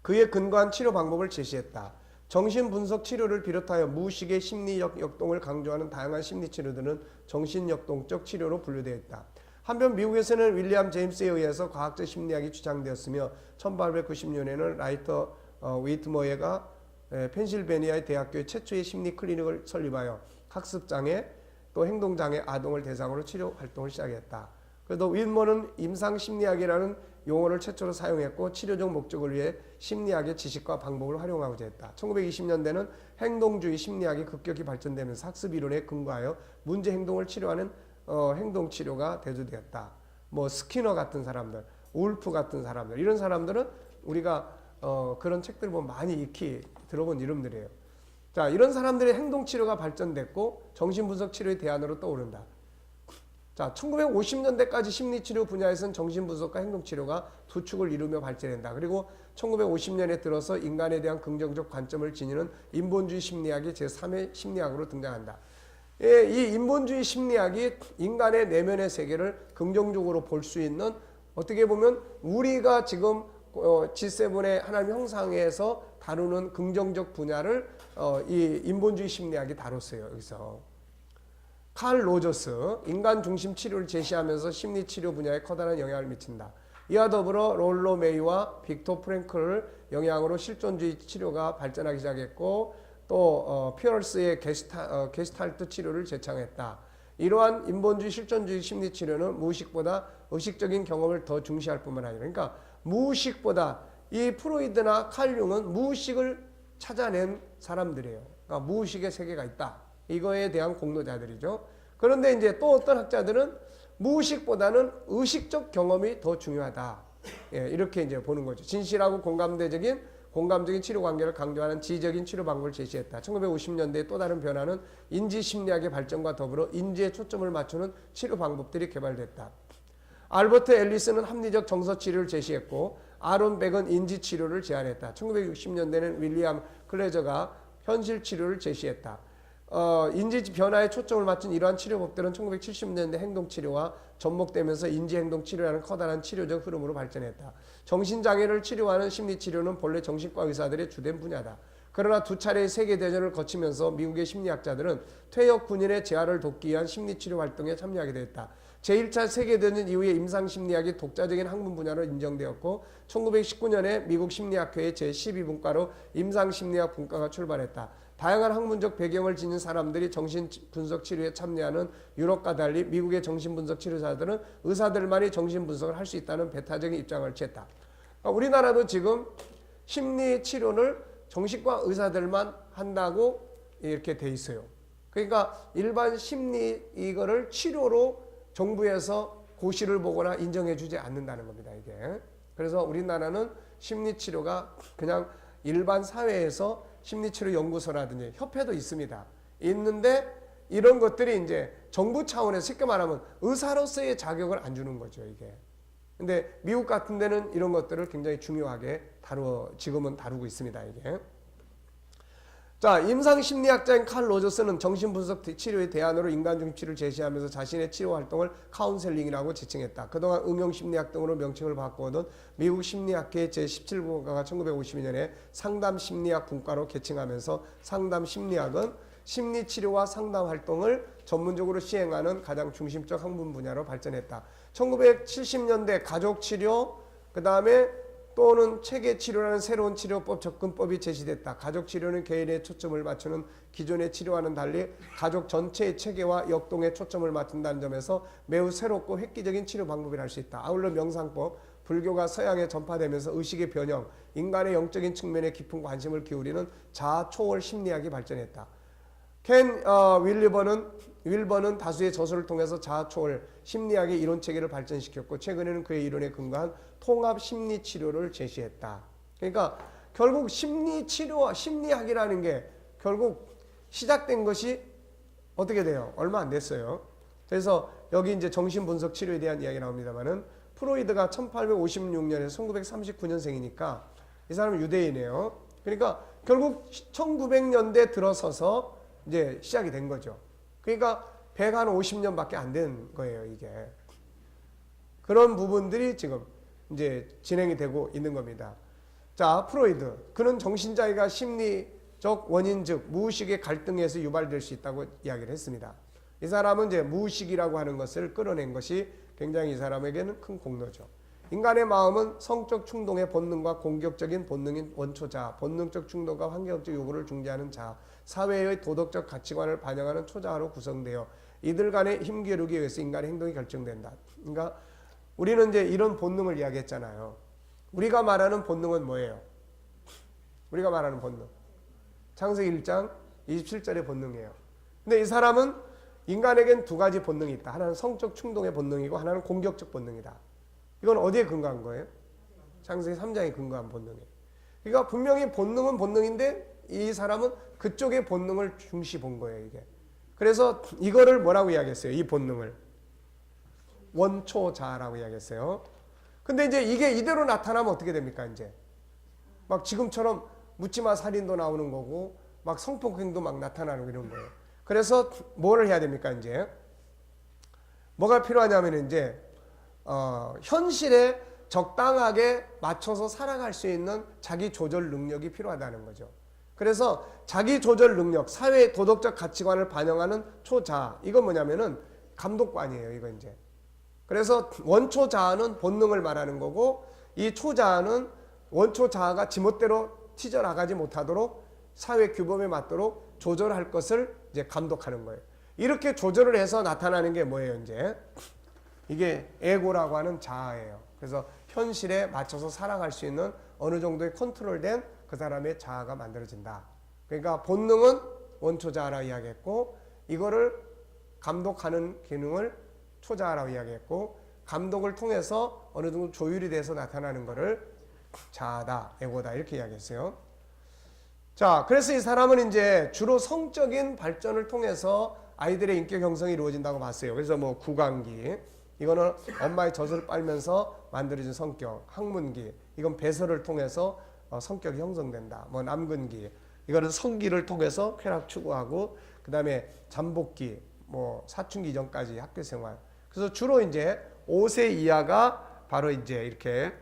그에 근거한 치료 방법을 제시했다. 정신분석 치료를 비롯하여 무의식의 심리적 역동을 강조하는 다양한 심리치료들은 정신역동적 치료로 분류되어 있다. 한편 미국에서는 윌리엄 제임스에 의해서 과학적 심리학이 주장되었으며 1890년에는 라이터 웨이트머어가 펜실베니아의 대학교의 최초의 심리 클리닉을 설립하여 학습장애 또 행동장애 아동을 대상으로 치료 활동을 시작했다. 그래도 윌머는 임상심리학이라는 용어를 최초로 사용했고 치료적 목적을 위해 심리학의 지식과 방법을 활용하고자 했다. 1920년대는 행동주의 심리학이 급격히 발전되면서 학습이론에 근거하여 문제 행동을 치료하는 행동치료가 대두되었다. 뭐 스키너 같은 사람들, 울프 같은 사람들 이런 사람들은 우리가 그런 책들 보면 많이 익히 들어본 이름들이에요. 자, 이런 사람들의 행동치료가 발전됐고 정신분석 치료의 대안으로 떠오른다. 자, 1950년대까지 심리치료 분야에서는 정신분석과 행동치료가 두 축을 이루며 발전한다. 그리고 1950년에 들어서 인간에 대한 긍정적 관점을 지니는 인본주의 심리학이 제3의 심리학으로 등장한다. 이 인본주의 심리학이 인간의 내면의 세계를 긍정적으로 볼 수 있는 어떻게 보면 우리가 지금 G7의 하나님 형상에서 다루는 긍정적 분야를 이 인본주의 심리학이 다뤘어요. 여기서 칼 로저스 인간 중심 치료를 제시하면서 심리치료 분야에 커다란 영향을 미친다. 이와 더불어 롤로 메이와 빅토 프랭클을 영향으로 실존주의 치료가 발전하기 시작했고 또 피어스의 게스탈트 치료를 제창했다. 이러한 인본주의 실존주의 심리치료는 무의식보다 의식적인 경험을 더 중시할 뿐만 아니라 그러니까 무의식보다 이 프로이드나 칼 융은 무의식을 찾아낸 사람들이에요. 그러니까 무의식의 세계가 있다. 이거에 대한 공로자들이죠. 그런데 이제 또 어떤 학자들은 무의식보다는 의식적 경험이 더 중요하다. 예, 이렇게 이제 보는 거죠. 진실하고 공감적인 치료 관계를 강조하는 지적인 치료 방법을 제시했다. 1950년대의 또 다른 변화는 인지심리학의 발전과 더불어 인지에 초점을 맞추는 치료 방법들이 개발됐다. 알버트 앨리스는 합리적 정서 치료를 제시했고 아론 백은 인지 치료를 제안했다. 1960년대는 윌리엄 클레저가 현실 치료를 제시했다. 인지 변화에 초점을 맞춘 이러한 치료법들은 1970년대 행동치료와 접목되면서 인지행동치료라는 커다란 치료적 흐름으로 발전했다. 정신장애를 치료하는 심리치료는 본래 정신과 의사들의 주된 분야다. 그러나 두 차례의 세계대전을 거치면서 미국의 심리학자들은 퇴역 군인의 재활을 돕기 위한 심리치료 활동에 참여하게 되었다. 제1차 세계대전 이후에 임상심리학이 독자적인 학문 분야로 인정되었고 1919년에 미국 심리학회의 제12분과로 임상심리학 분과가 출발했다. 다양한 학문적 배경을 지닌 사람들이 정신분석 치료에 참여하는 유럽과 달리 미국의 정신분석 치료사들은 의사들만이 정신분석을 할 수 있다는 배타적인 입장을 취했다. 그러니까 우리나라도 지금 심리치료를 정신과 의사들만 한다고 이렇게 돼 있어요. 그러니까 일반 심리 이거를 치료로 정부에서 고시를 보거나 인정해 주지 않는다는 겁니다. 이게. 그래서 우리나라는 심리치료가 그냥 일반 사회에서 심리치료 연구소라든지 협회도 있습니다. 있는데 이런 것들이 이제 정부 차원에서 쉽게 말하면 의사로서의 자격을 안 주는 거죠, 이게. 근데 미국 같은 데는 이런 것들을 굉장히 중요하게 지금은 다루고 있습니다, 이게. 자, 임상심리학자인 칼 로저스는 정신분석 치료의 대안으로 인간중심치료를 제시하면서 자신의 치료 활동을 카운셀링이라고 지칭했다. 그동안 응용심리학 등으로 명칭을 바꾸어둔 미국 심리학회의 제17분과가 1952년에 상담심리학 분과로 개칭하면서 상담심리학은 심리치료와 상담 활동을 전문적으로 시행하는 가장 중심적 학문 분야로 발전했다. 1970년대 가족치료, 그 다음에 또는 체계치료라는 새로운 치료법 접근법이 제시됐다. 가족치료는 개인의 초점을 맞추는 기존의 치료와는 달리 가족 전체의 체계와 역동에 초점을 맞춘다는 점에서 매우 새롭고 획기적인 치료 방법이라 할 수 있다. 아울러 명상법, 불교가 서양에 전파되면서 의식의 변형, 인간의 영적인 측면에 깊은 관심을 기울이는 자아 초월 심리학이 발전했다. 켄 윌버는 다수의 저서를 통해서 자아 초월 심리학의 이론 체계를 발전시켰고 최근에는 그의 이론에 근거한 통합 심리 치료를 제시했다. 그러니까 결국 심리 치료, 심리학이라는 게 결국 시작된 것이 어떻게 돼요? 얼마 안 됐어요. 그래서 여기 이제 정신분석 치료에 대한 이야기 나옵니다만은 프로이드가 1856년에서 1939년생이니까 이 사람은 유대인이에요. 그러니까 결국 1900년대 들어서서 이제 시작이 된 거죠. 그러니까 150년밖에 안 된 거예요, 이게. 그런 부분들이 지금 이제 진행이 되고 있는 겁니다. 자, 프로이드. 그는 정신자의가 심리적 원인 즉 무의식의 갈등에서 유발될 수 있다고 이야기를 했습니다. 이 사람은 이제 무의식이라고 하는 것을 끌어낸 것이 굉장히 이 사람에게는 큰 공로죠. 인간의 마음은 성적 충동의 본능과 공격적인 본능인 원초자, 본능적 충동과 환경적 요구를 중재하는 자, 사회의 도덕적 가치관을 반영하는 초자아로 구성되어 이들 간의 힘겨루기에 의해서 인간의 행동이 결정된다. 그러니까 우리는 이제 이런 본능을 이야기했잖아요. 우리가 말하는 본능은 뭐예요? 우리가 말하는 본능. 창세기 1장 27절의 본능이에요. 근데 이 사람은 인간에겐 두 가지 본능이 있다. 하나는 성적 충동의 본능이고 하나는 공격적 본능이다. 이건 어디에 근거한 거예요? 창세기 3장에 근거한 본능이에요. 그러니까 분명히 본능은 본능인데 이 사람은 그쪽의 본능을 중시 본 거예요, 이게. 그래서 이거를 뭐라고 이야기했어요? 이 본능을 원초자라고 이야기했어요. 근데 이제 이게 이대로 나타나면 어떻게 됩니까, 이제? 막 지금처럼 묻지마 살인도 나오는 거고 막 성폭행도 막 나타나는 이런 거예요. 그래서 뭐를 해야 됩니까, 이제? 뭐가 필요하냐면 이제 현실에 적당하게 맞춰서 살아갈 수 있는 자기 조절 능력이 필요하다는 거죠. 그래서 자기 조절 능력, 사회의 도덕적 가치관을 반영하는 초자, 이건 뭐냐면은 감독관이에요, 이거 이제. 그래서 원초 자아는 본능을 말하는 거고 이 초자아는 원초 자아가 지멋대로 튀져나가지 못하도록 사회 규범에 맞도록 조절할 것을 이제 감독하는 거예요. 이렇게 조절을 해서 나타나는 게 뭐예요, 이제? 이게 에고라고 하는 자아예요. 그래서 현실에 맞춰서 살아갈 수 있는 어느 정도의 컨트롤된 그 사람의 자아가 만들어진다. 그러니까 본능은 원초 자아라고 이야기했고 이거를 감독하는 기능을 초자아라고 이야기했고 감독을 통해서 어느 정도 조율이 돼서 나타나는 것을 자아다, 에고다 이렇게 이야기했어요. 자, 그래서 이 사람은 이제 주로 성적인 발전을 통해서 아이들의 인격 형성이 이루어진다고 봤어요. 그래서 뭐 구강기, 이거는 엄마의 젖을 빨면서 만들어진 성격, 학문기, 이건 배설을 통해서 성격이 형성된다. 뭐 남근기, 이거는 성기를 통해서 쾌락 추구하고, 그 다음에 잠복기, 뭐 사춘기 이전까지 학교 생활. 그래서 주로 이제 5세 이하가 바로 이제 이렇게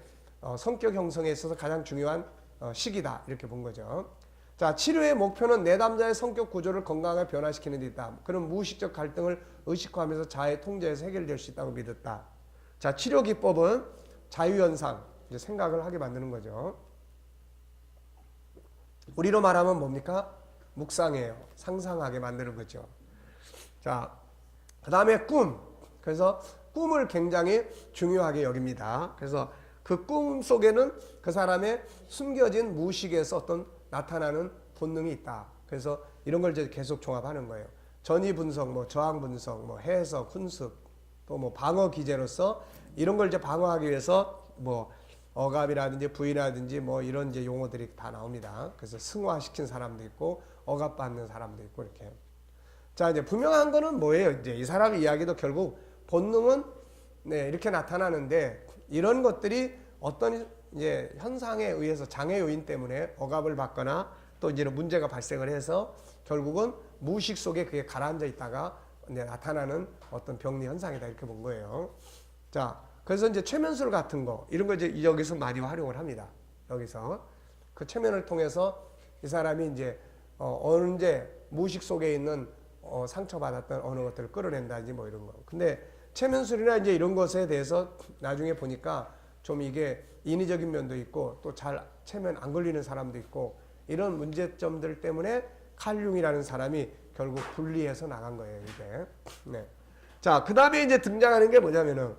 성격 형성에 있어서 가장 중요한 시기다 이렇게 본 거죠. 자, 치료의 목표는 내담자의 성격 구조를 건강하게 변화시키는 데 있다. 그런 무의식적 갈등을 의식화하면서 자아의 통제에서 해결될 수 있다고 믿었다. 자, 치료 기법은 자유현상, 이제 생각을 하게 만드는 거죠. 우리로 말하면 뭡니까? 묵상이에요. 상상하게 만드는 거죠. 자, 그 다음에 꿈. 그래서 꿈을 굉장히 중요하게 여깁니다. 그래서 그 꿈 속에는 그 사람의 숨겨진 무의식에서 어떤 나타나는 본능이 있다. 그래서 이런 걸 이제 계속 종합하는 거예요. 전이 분석, 뭐 저항 분석, 뭐 해석, 훈습, 또 뭐 방어 기제로서 이런 걸 이제 방어하기 위해서 뭐 억압이라든지 부인이라든지 뭐 이런 이제 용어들이 다 나옵니다. 그래서 승화시킨 사람도 있고 억압받는 사람도 있고 이렇게. 자, 이제 분명한 거는 뭐예요? 이제 이 사람의 이야기도 결국 본능은 네, 이렇게 나타나는데 이런 것들이 어떤 이제 현상에 의해서 장애 요인 때문에 억압을 받거나 또 이제 문제가 발생을 해서 결국은 무의식 속에 그게 가라앉아 있다가 이제 나타나는 어떤 병리 현상이다 이렇게 본 거예요. 자, 그래서 이제 최면술 같은 거 이런 거 이제 여기서 많이 활용을 합니다. 여기서 그 최면을 통해서 이 사람이 이제 언제 무의식 속에 있는 상처받았던 어느 것들을 끌어낸다든지 뭐 이런 거. 근데 최면술이나 이제 이런 것에 대해서 나중에 보니까 좀 이게 인위적인 면도 있고 또 잘 체면 안 걸리는 사람도 있고 이런 문제점들 때문에 칼융이라는 사람이 결국 분리해서 나간 거예요, 이게. 네. 자, 그 다음에 이제 등장하는 게 뭐냐면은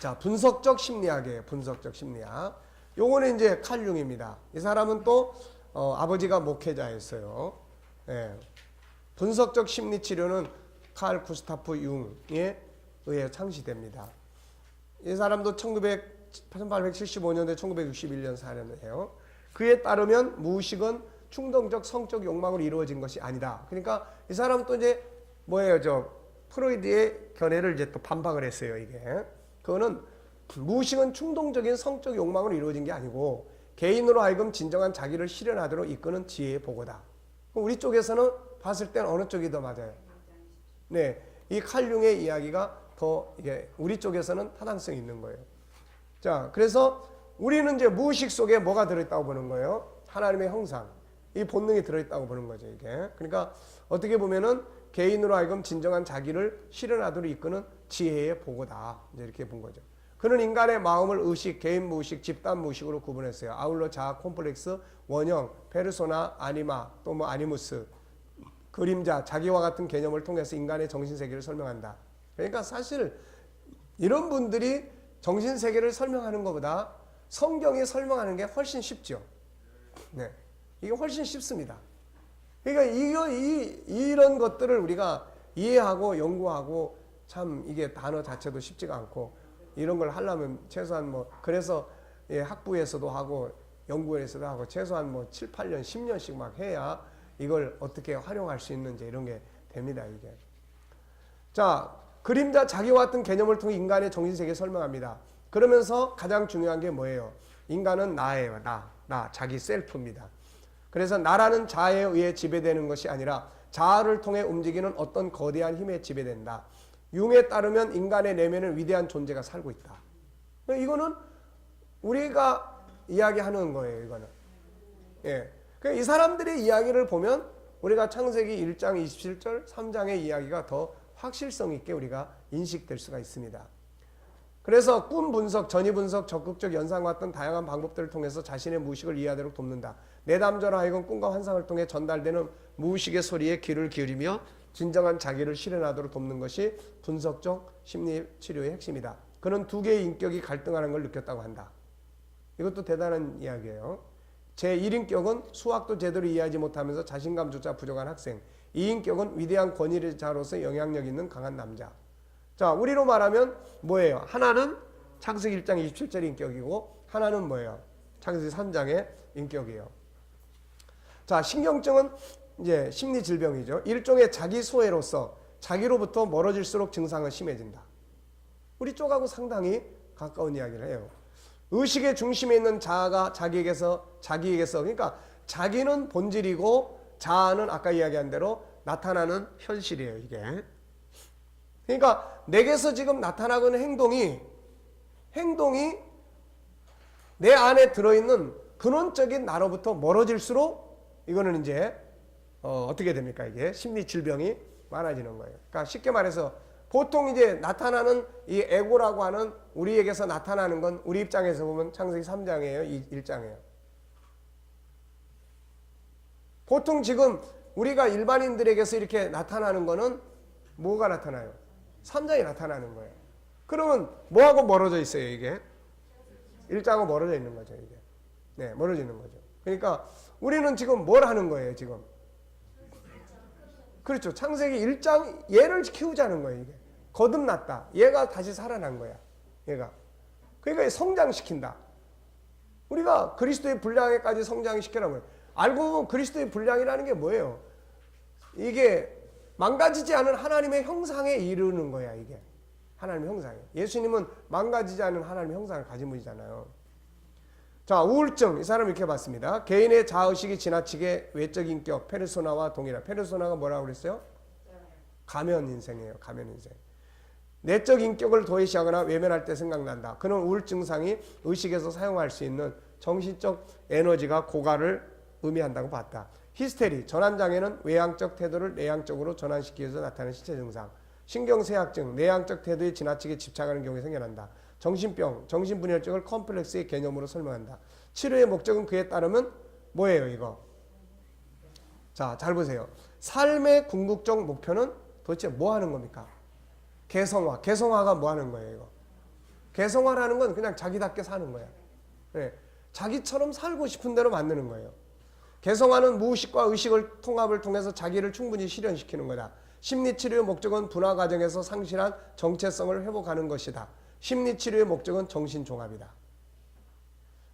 자, 분석적 심리학이에요. 분석적 심리학. 요거는 이제 칼 융입니다. 이 사람은 또 아버지가 목회자였어요. 예. 분석적 심리 치료는 칼 구스타프 융에 의해 창시됩니다. 이 사람도 1875년에 1961년 사례예요. 그에 따르면 무의식은 충동적 성적 욕망으로 이루어진 것이 아니다. 그러니까 이 사람은 또 이제 뭐예요? 프로이드의 견해를 이제 또 반박을 했어요. 이게 그거는 무의식은 충동적인 성적 욕망으로 이루어진 게 아니고 개인으로 하여금 진정한 자기를 실현하도록 이끄는 지혜의 보고다. 우리 쪽에서는 봤을 땐 어느 쪽이 더 맞아요? 네, 이 칼융의 이야기가 더 이게 우리 쪽에서는 타당성이 있는 거예요. 자, 그래서 우리는 이제 무의식 속에 뭐가 들어있다고 보는 거예요? 하나님의 형상, 이 본능이 들어있다고 보는 거죠. 이게 그러니까 어떻게 보면은 개인으로 하여금 진정한 자기를 실현하도록 이끄는 지혜의 보고다. 이제 이렇게 본 거죠. 그는 인간의 마음을 의식, 개인 무의식, 집단 무의식으로 구분했어요. 아울러 자아, 콤플렉스, 원형, 페르소나, 아니마, 또 뭐 아니무스, 그림자, 자기와 같은 개념을 통해서 인간의 정신세계를 설명한다. 그러니까 사실 이런 분들이 정신세계를 설명하는 것보다 성경이 설명하는 게 훨씬 쉽죠. 네, 이게 훨씬 쉽습니다. 그러니까 이런 것들을 우리가 이해하고 연구하고 참 이게 단어 자체도 쉽지가 않고 이런 걸 하려면 최소한 뭐 그래서 학부에서도 하고 연구에서도 하고 최소한 뭐 7, 8년, 10년씩 막 해야 이걸 어떻게 활용할 수 있는지 이런 게 됩니다. 이게. 자, 그림자 자기와 같은 개념을 통해 인간의 정신세계를 설명합니다. 그러면서 가장 중요한 게 뭐예요? 인간은 나예요. 나, 자기 셀프입니다. 그래서 나라는 자아에 의해 지배되는 것이 아니라 자아를 통해 움직이는 어떤 거대한 힘에 지배된다. 융에 따르면 인간의 내면은 위대한 존재가 살고 있다. 이거는 우리가 이야기하는 거예요. 이거는. 예. 이 사람들의 이야기를 보면 우리가 창세기 1장 27절 3장의 이야기가 더 확실성 있게 우리가 인식될 수가 있습니다. 그래서 꿈 분석, 전이 분석, 적극적 연상과 같은 다양한 방법들을 통해서 자신의 무의식을 이해하도록 돕는다. 내담자로 하여금 꿈과 환상을 통해 전달되는 무의식의 소리에 귀를 기울이며 진정한 자기를 실현하도록 돕는 것이 분석적 심리 치료의 핵심이다. 그는 두 개의 인격이 갈등하는 걸 느꼈다고 한다. 이것도 대단한 이야기예요. 제1인격은 수학도 제대로 이해하지 못하면서 자신감조차 부족한 학생. 2인격은 위대한 권위자로서 영향력 있는 강한 남자. 자, 우리로 말하면 뭐예요? 하나는 창세기 1장 27절 인격이고 하나는 뭐예요? 창세기 3장의 인격이에요. 자, 신경증은 이제 심리 질병이죠. 일종의 자기 소외로서 자기로부터 멀어질수록 증상은 심해진다. 우리 쪽하고 상당히 가까운 이야기를 해요. 의식의 중심에 있는 자아가 자기에게서 그러니까 자기는 본질이고 자아는 아까 이야기한 대로 나타나는 현실이에요. 이게. 그러니까 내게서 지금 나타나고 있는 행동이 내 안에 들어있는 근원적인 나로부터 멀어질수록 이거는 이제 어떻게 됩니까? 이게 심리 질병이 많아지는 거예요. 그러니까 쉽게 말해서 보통 이제 나타나는 이 에고라고 하는 우리에게서 나타나는 건 우리 입장에서 보면 창세기 3장이에요. 1장이에요. 보통 지금 우리가 일반인들에게서 이렇게 나타나는 거는 뭐가 나타나요? 3장이 나타나는 거예요. 그러면 뭐하고 멀어져 있어요, 이게? 1장하고 멀어져 있는 거죠, 이게. 네, 멀어져 있는 거죠. 그러니까 우리는 지금 뭘 하는 거예요, 지금? 그렇죠. 창세기 1장 얘를 키우자는 거예요, 이게. 거듭났다. 얘가 다시 살아난 거야. 얘가. 그러니까 성장시킨다. 우리가 그리스도의 분량에까지 성장시키라는 거예요. 알고 보면 그리스도의 분량이라는 게 뭐예요? 이게 망가지지 않은 하나님의 형상에 이르는 거야, 이게. 하나님의 형상에. 예수님은 망가지지 않은 하나님의 형상을 가진 분이잖아요. 자, 우울증. 이 사람 이렇게 봤습니다. 개인의 자아의식이 지나치게 외적 인격, 페르소나와 동일한. 페르소나가 뭐라고 그랬어요? 가면 인생이에요. 가면 인생. 내적 인격을 도외시하거나 외면할 때 생각난다. 그는 우울증상이 의식에서 사용할 수 있는 정신적 에너지가 고갈을 의미한다고 봤다. 히스테리, 전환장애는 외향적 태도를 내향적으로 전환시키기 위해서 나타나는 신체 증상. 신경쇠약증, 내향적 태도에 지나치게 집착하는 경우에 생겨난다. 정신병, 정신분열증을 컴플렉스의 개념으로 설명한다. 치료의 목적은 그에 따르면 뭐예요, 이거? 자, 잘 보세요. 삶의 궁극적 목표는 도대체 뭐 하는 겁니까? 개성화. 개성화가 뭐 하는 거예요, 이거? 개성화라는 건 그냥 자기답게 사는 거야. 네. 자기처럼 살고 싶은 대로 만드는 거예요. 개성화는 무의식과 의식을 통합을 통해서 자기를 충분히 실현시키는 거다. 심리치료의 목적은 분화 과정에서 상실한 정체성을 회복하는 것이다. 심리치료의 목적은 정신종합이다.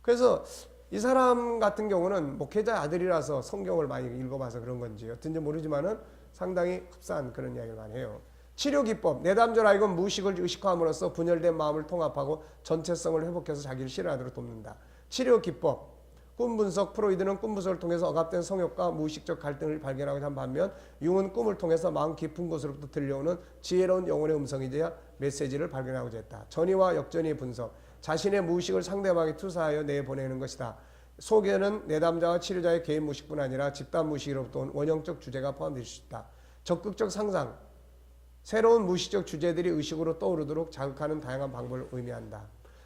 그래서 이 사람 같은 경우는 목회자 아들이라서 성경을 많이 읽어봐서 그런 건지 어떤지 모르지만은 상당히 흡사한 그런 이야기를 많이 해요. 치료 기법, 내담절하여금 무의식을 의식화함으로써 분열된 마음을 통합하고 전체성을 회복해서 자기를 실현하도록 돕는다. 치료 기법, 꿈 분석, 프로이드는 꿈 분석을 통해서 억압된 성욕과 무의식적 갈등을 발견하고자 한 반면 융은 꿈을 통해서 마음 깊은 곳으로부터 들려오는 지혜로운 영혼의 음성이자 메시지를 발견하고자 했다. 전이와 역전의 분석, 자신의 무의식을 상대방에 투사하여 내보내는 것이다. 속에는 내담자와 치료자의 개인 무의식뿐 아니라 집단 무의식으로부터 온 원형적 주제가 포함될 수 있다. 적극적 상상, 새로운 무의식적 주제들이 의식으로 떠오르도록 자극하는 다양한 방법을 의미한다.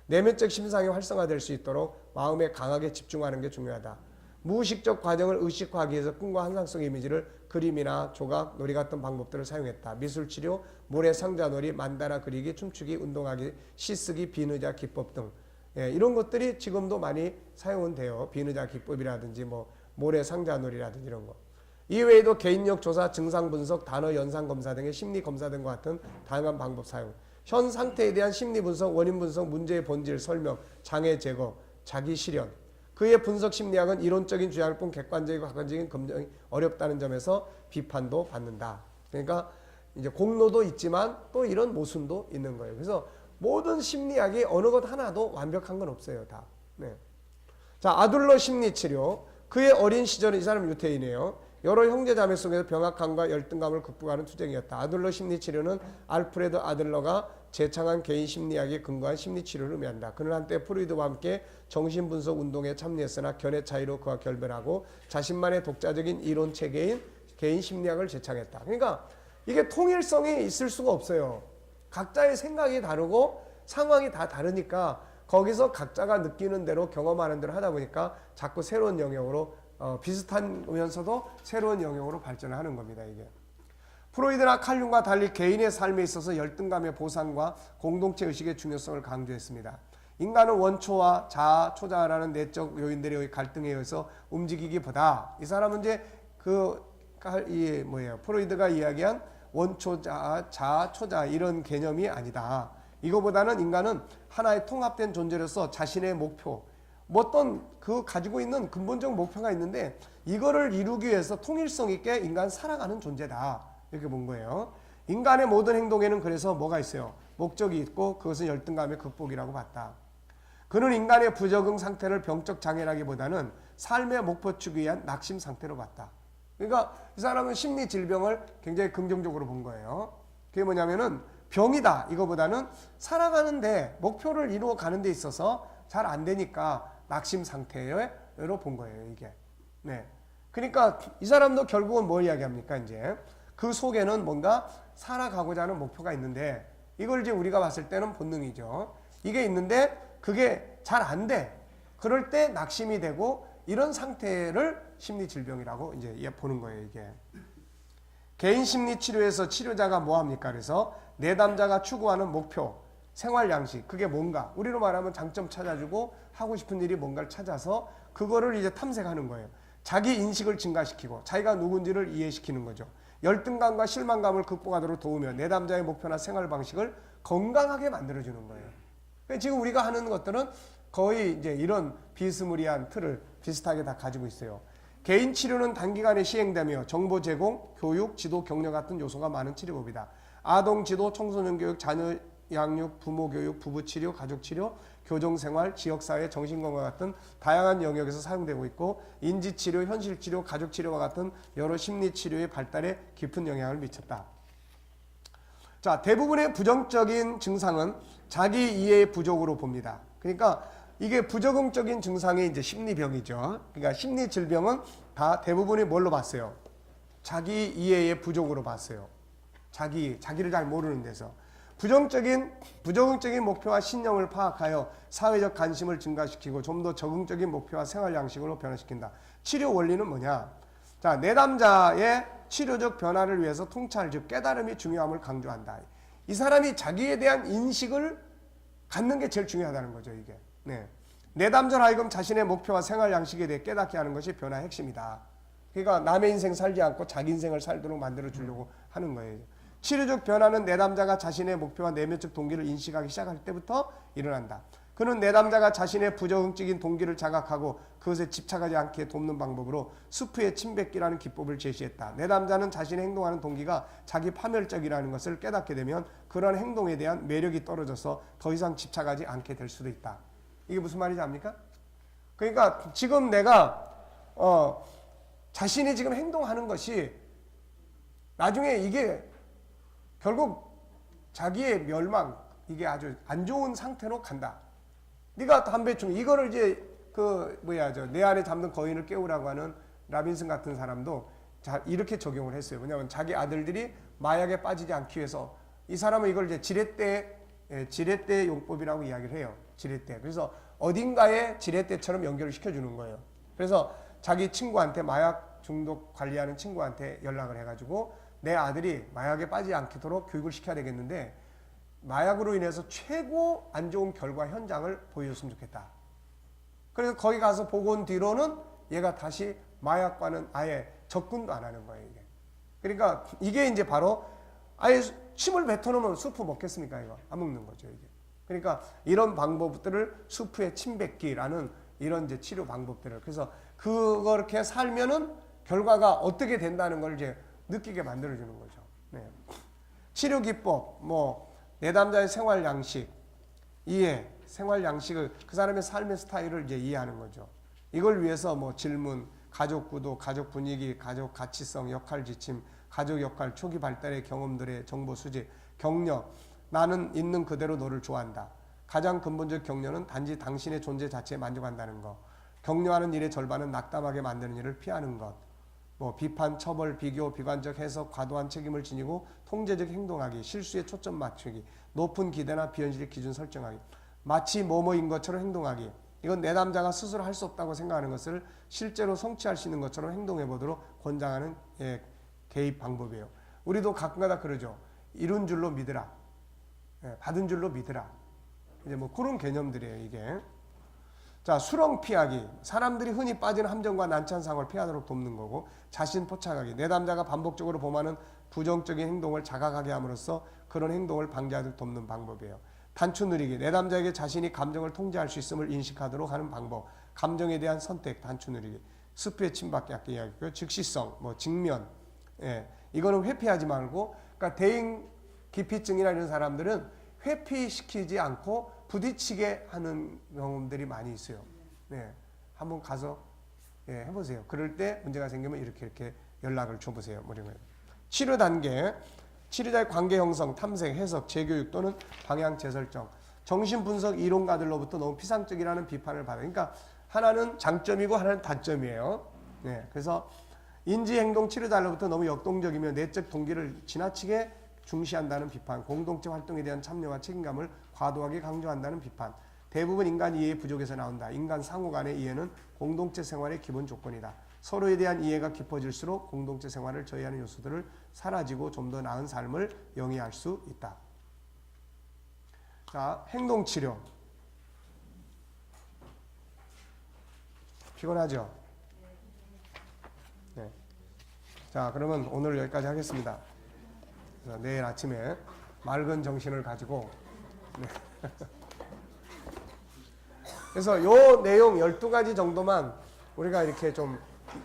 내면적 심상이 활성화될 수 있도록 마음에 강하게 집중하는 게 중요하다. 무의식적 과정을 의식화하기 위해서 꿈과 환상성 이미지를 그림이나 조각, 놀이 같은 방법들을 사용했다. 미술치료, 모래 상자놀이, 만다라 그리기, 춤추기, 운동하기, 시쓰기, 비느자 기법 등 이런 것들이 지금도 많이 사용은 돼요. 비느자 기법이라든지 뭐 모래 상자놀이라든지 이런 거. 이외에도 개인력 조사, 증상 분석, 단어 연상 검사 등의 심리 검사 등과 같은 다양한 방법 사용. 현 상태에 대한 심리 분석, 원인 분석, 문제의 본질 설명, 장애 제거, 자기 실현. 그의 분석 심리학은 이론적인 주장일 뿐 객관적이고 객관적인 검증이 어렵다는 점에서 비판도 받는다. 그러니까 이제 공로도 있지만 또 이런 모순도 있는 거예요. 그래서 모든 심리학이 어느 것 하나도 완벽한 건 없어요. 다. 네. 자, 아둘러 심리치료. 그의 어린 시절은 이 사람 유태인이에요. 여러 형제자매 속에서 병학감과 열등감을 극복하는 투쟁이었다. 아둘러 심리치료는 알프레드 아들러가 재창한 개인 심리학에 근거한 심리치료를 의미한다. 그는 한때 프로이드와 함께 정신분석 운동에 참여했으나 견해 차이로 그와 결별하고 자신만의 독자적인 이론 체계인 개인 심리학을 재창했다. 그러니까 이게 통일성이 있을 수가 없어요. 각자의 생각이 다르고 상황이 다 다르니까 거기서 각자가 느끼는 대로 경험하는 대로 하다 보니까 자꾸 새로운 영역으로 비슷하면서도 새로운 영역으로 발전하는 겁니다. 이게. 프로이드나 칼융과 달리 개인의 삶에 있어서 열등감의 보상과 공동체 의식의 중요성을 강조했습니다. 인간은 원초와 자아, 초자아라는 내적 요인들의 갈등에 의해서 움직이기보다 이 사람은 이제 프로이드가 이야기한 원초자아, 자아, 초자아 이런 개념이 아니다. 이거보다는 인간은 하나의 통합된 존재로서 자신의 목표, 어떤 그 가지고 있는 근본적 목표가 있는데 이거를 이루기 위해서 통일성 있게 인간 살아가는 존재다. 이렇게 본 거예요. 인간의 모든 행동에는 그래서 뭐가 있어요? 목적이 있고 그것은 열등감의 극복이라고 봤다. 그는 인간의 부적응 상태를 병적 장애라기보다는 삶의 목표축 위한 낙심 상태로 봤다. 그러니까 이 사람은 심리 질병을 굉장히 긍정적으로 본 거예요. 그게 뭐냐면은 병이다 이거보다는 살아가는데 목표를 이루어 가는 데 있어서 잘 안 되니까 낙심 상태로 본 거예요, 이게. 네. 그러니까 이 사람도 결국은 뭘 이야기합니까, 이제? 그 속에는 뭔가 살아가고자 하는 목표가 있는데 이걸 이제 우리가 봤을 때는 본능이죠. 이게 있는데 그게 잘 안 돼. 그럴 때 낙심이 되고 이런 상태를 심리질병이라고 이제 보는 거예요, 이게. 개인 심리 치료에서 치료자가 뭐 합니까? 그래서 내담자가 추구하는 목표, 생활 양식, 그게 뭔가? 우리로 말하면 장점 찾아주고 하고 싶은 일이 뭔가를 찾아서 그거를 이제 탐색하는 거예요. 자기 인식을 증가시키고 자기가 누군지를 이해시키는 거죠. 열등감과 실망감을 극복하도록 도우며 내담자의 목표나 생활 방식을 건강하게 만들어주는 거예요. 그러니까 지금 우리가 하는 것들은 거의 이제 이런 비스무리한 틀을 비슷하게 다 가지고 있어요. 개인 치료는 단기간에 시행되며 정보 제공, 교육, 지도, 격려 같은 요소가 많은 치료법이다. 아동 지도, 청소년 교육, 자녀 양육, 부모 교육, 부부 치료, 가족 치료, 교정 생활, 지역 사회, 정신건강 같은 다양한 영역에서 사용되고 있고 인지 치료, 현실 치료, 가족 치료와 같은 여러 심리 치료의 발달에 깊은 영향을 미쳤다. 자, 대부분의 부정적인 증상은 자기 이해의 부족으로 봅니다. 그러니까 이게 부적응적인 증상이 이제 심리병이죠. 그러니까 심리 질병은 다 대부분이 뭘로 봤어요? 자기 이해의 부족으로 봤어요. 자기를 잘 모르는 데서. 부적응적인 목표와 신념을 파악하여 사회적 관심을 증가시키고 좀 더 적응적인 목표와 생활 양식으로 변화시킨다. 치료 원리는 뭐냐? 자, 내담자의 치료적 변화를 위해서 통찰, 즉 깨달음이 중요함을 강조한다. 이 사람이 자기에 대한 인식을 갖는 게 제일 중요하다는 거죠, 이게. 네. 내담자로 하여금 자신의 목표와 생활 양식에 대해 깨닫게 하는 것이 변화의 핵심이다. 그러니까 남의 인생 살지 않고 자기 인생을 살도록 만들어 주려고 하는 거예요. 치료적 변화는 내담자가 자신의 목표와 내면적 동기를 인식하기 시작할 때부터 일어난다. 그는 내담자가 자신의 부정적인 동기를 자각하고 그것에 집착하지 않게 돕는 방법으로 수프의 침뱉기라는 기법을 제시했다. 내담자는 자신의 행동하는 동기가 자기 파멸적이라는 것을 깨닫게 되면 그런 행동에 대한 매력이 떨어져서 더 이상 집착하지 않게 될 수도 있다. 이게 무슨 말인지 압니까? 그러니까 지금 내가 자신이 지금 행동하는 것이 나중에 이게 결국 자기의 멸망, 이게 아주 안 좋은 상태로 간다. 네가 담배 좀 이거를 이제 내 안에 잠든 거인을 깨우라고 하는 라빈슨 같은 사람도 이렇게 적용을 했어요. 왜냐하면 자기 아들들이 마약에 빠지지 않기 위해서 이 사람은 이걸 이제 지렛대 용법이라고 이야기를 해요. 지렛대. 그래서 어딘가에 지렛대처럼 연결을 시켜주는 거예요. 그래서 자기 친구한테 마약 중독 관리하는 친구한테 연락을 해가지고 내 아들이 마약에 빠지지 않도록 교육을 시켜야 되겠는데 마약으로 인해서 최고 안 좋은 결과 현장을 보여줬으면 좋겠다. 그래서 거기 가서 보고 온 뒤로는 얘가 다시 마약과는 아예 접근도 안 하는 거예요. 이게. 그러니까 이게 이제 바로 아예 침을 뱉어놓으면 수프 먹겠습니까? 이거 안 먹는 거죠. 이게. 그러니까 이런 방법들을 수프의 침뱉기라는 이런 이제 치료 방법들을 그래서 그렇게 살면은 결과가 어떻게 된다는 걸 이제 느끼게 만들어주는 거죠. 네. 치료 기법, 내담자의 생활 양식, 이해, 생활 양식을 그 사람의 삶의 스타일을 이제 이해하는 거죠. 이걸 위해서 질문, 가족 구도, 가족 분위기, 가족 가치성, 역할 지침, 가족 역할, 초기 발달의 경험들의 정보 수집, 격려, 나는 있는 그대로 너를 좋아한다. 가장 근본적 격려는 단지 당신의 존재 자체에 만족한다는 것. 격려하는 일의 절반은 낙담하게 만드는 일을 피하는 것. 비판, 처벌, 비교, 비관적 해석, 과도한 책임을 지니고 통제적 행동하기, 실수에 초점 맞추기, 높은 기대나 비현실의 기준 설정하기, 마치 뭐뭐인 것처럼 행동하기. 이건 내담자가 스스로 할 수 없다고 생각하는 것을 실제로 성취할 수 있는 것처럼 행동해 보도록 권장하는 개입 방법이에요. 우리도 가끔가다 그러죠. 이룬 줄로 믿으라. 받은 줄로 믿으라. 이제 그런 개념들이에요, 이게. 자, 수렁 피하기. 사람들이 흔히 빠지는 함정과 난처한 상황을 피하도록 돕는 거고, 자신 포착하기. 내담자가 반복적으로 범하는 부정적인 행동을 자각하게 함으로써 그런 행동을 방지하도록 돕는 방법이에요. 단추 누리기. 내담자에게 자신이 감정을 통제할 수 있음을 인식하도록 하는 방법. 감정에 대한 선택, 단추 누리기. 수프의 침받기 아까 이야기했고요. 즉시성, 직면. 이거는 회피하지 말고, 그러니까 대인 기피증이나 이런 사람들은 회피시키지 않고 부딪히게 하는 경험들이 많이 있어요. 네, 한번 가서 해보세요. 그럴 때 문제가 생기면 이렇게 연락을 줘보세요. 치료 단계, 치료자의 관계 형성, 탐색, 해석, 재교육 또는 방향 재설정. 정신분석 이론가들로부터 너무 피상적이라는 비판을 받아요. 그러니까 하나는 장점이고 하나는 단점이에요. 네, 그래서 인지행동 치료자로부터 너무 역동적이며 내적 동기를 지나치게 중시한다는 비판, 공동체 활동에 대한 참여와 책임감을 과도하게 강조한다는 비판, 대부분 인간 이해의 부족에서 나온다. 인간 상호 간의 이해는 공동체 생활의 기본 조건이다. 서로에 대한 이해가 깊어질수록 공동체 생활을 저해하는 요소들을 사라지고 좀 더 나은 삶을 영위할 수 있다. 자, 행동치료. 피곤하죠? 네. 자, 그러면 오늘 여기까지 하겠습니다. 내일 아침에 맑은 정신을 가지고 그래서 요 내용 12가지 정도만 우리가 이렇게 좀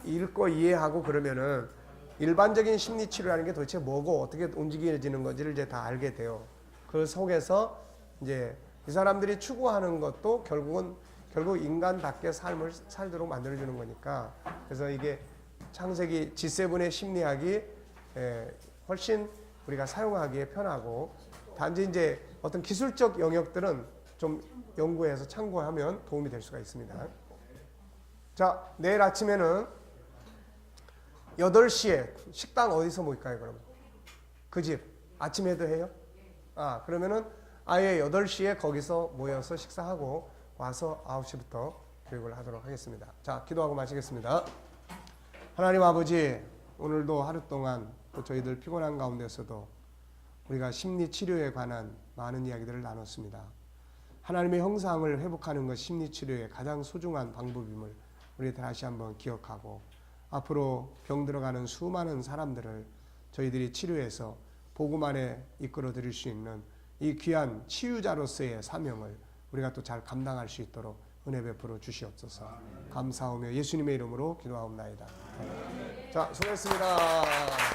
읽고 이해하고 그러면은 일반적인 심리치료라는 게 도대체 뭐고 어떻게 움직여지는 건지를 이제 다 알게 돼요. 그 속에서 이제 이 사람들이 추구하는 것도 결국 인간답게 삶을 살도록 만들어주는 거니까 그래서 이게 창세기 G7의 심리학이 훨씬 우리가 사용하기에 편하고 단지 이제 어떤 기술적 영역들은 좀 연구해서 참고하면 도움이 될 수가 있습니다. 자, 내일 아침에는 8시에 식당 어디서 모일까요, 그럼? 그 집. 아침에도 해요? 그러면은 아예 8시에 거기서 모여서 식사하고 와서 9시부터 교육을 하도록 하겠습니다. 자, 기도하고 마치겠습니다. 하나님 아버지, 오늘도 하루 동안 또 저희들 피곤한 가운데서도 우리가 심리 치료에 관한 많은 이야기들을 나눴습니다. 하나님의 형상을 회복하는 것 심리치료의 가장 소중한 방법임을 우리 다시 한번 기억하고 앞으로 병들어가는 수많은 사람들을 저희들이 치료해서 복음 안에 이끌어 드릴 수 있는 이 귀한 치유자로서의 사명을 우리가 또 잘 감당할 수 있도록 은혜 베풀어 주시옵소서. 감사하며 예수님의 이름으로 기도하옵나이다. 자, 수고했습니다.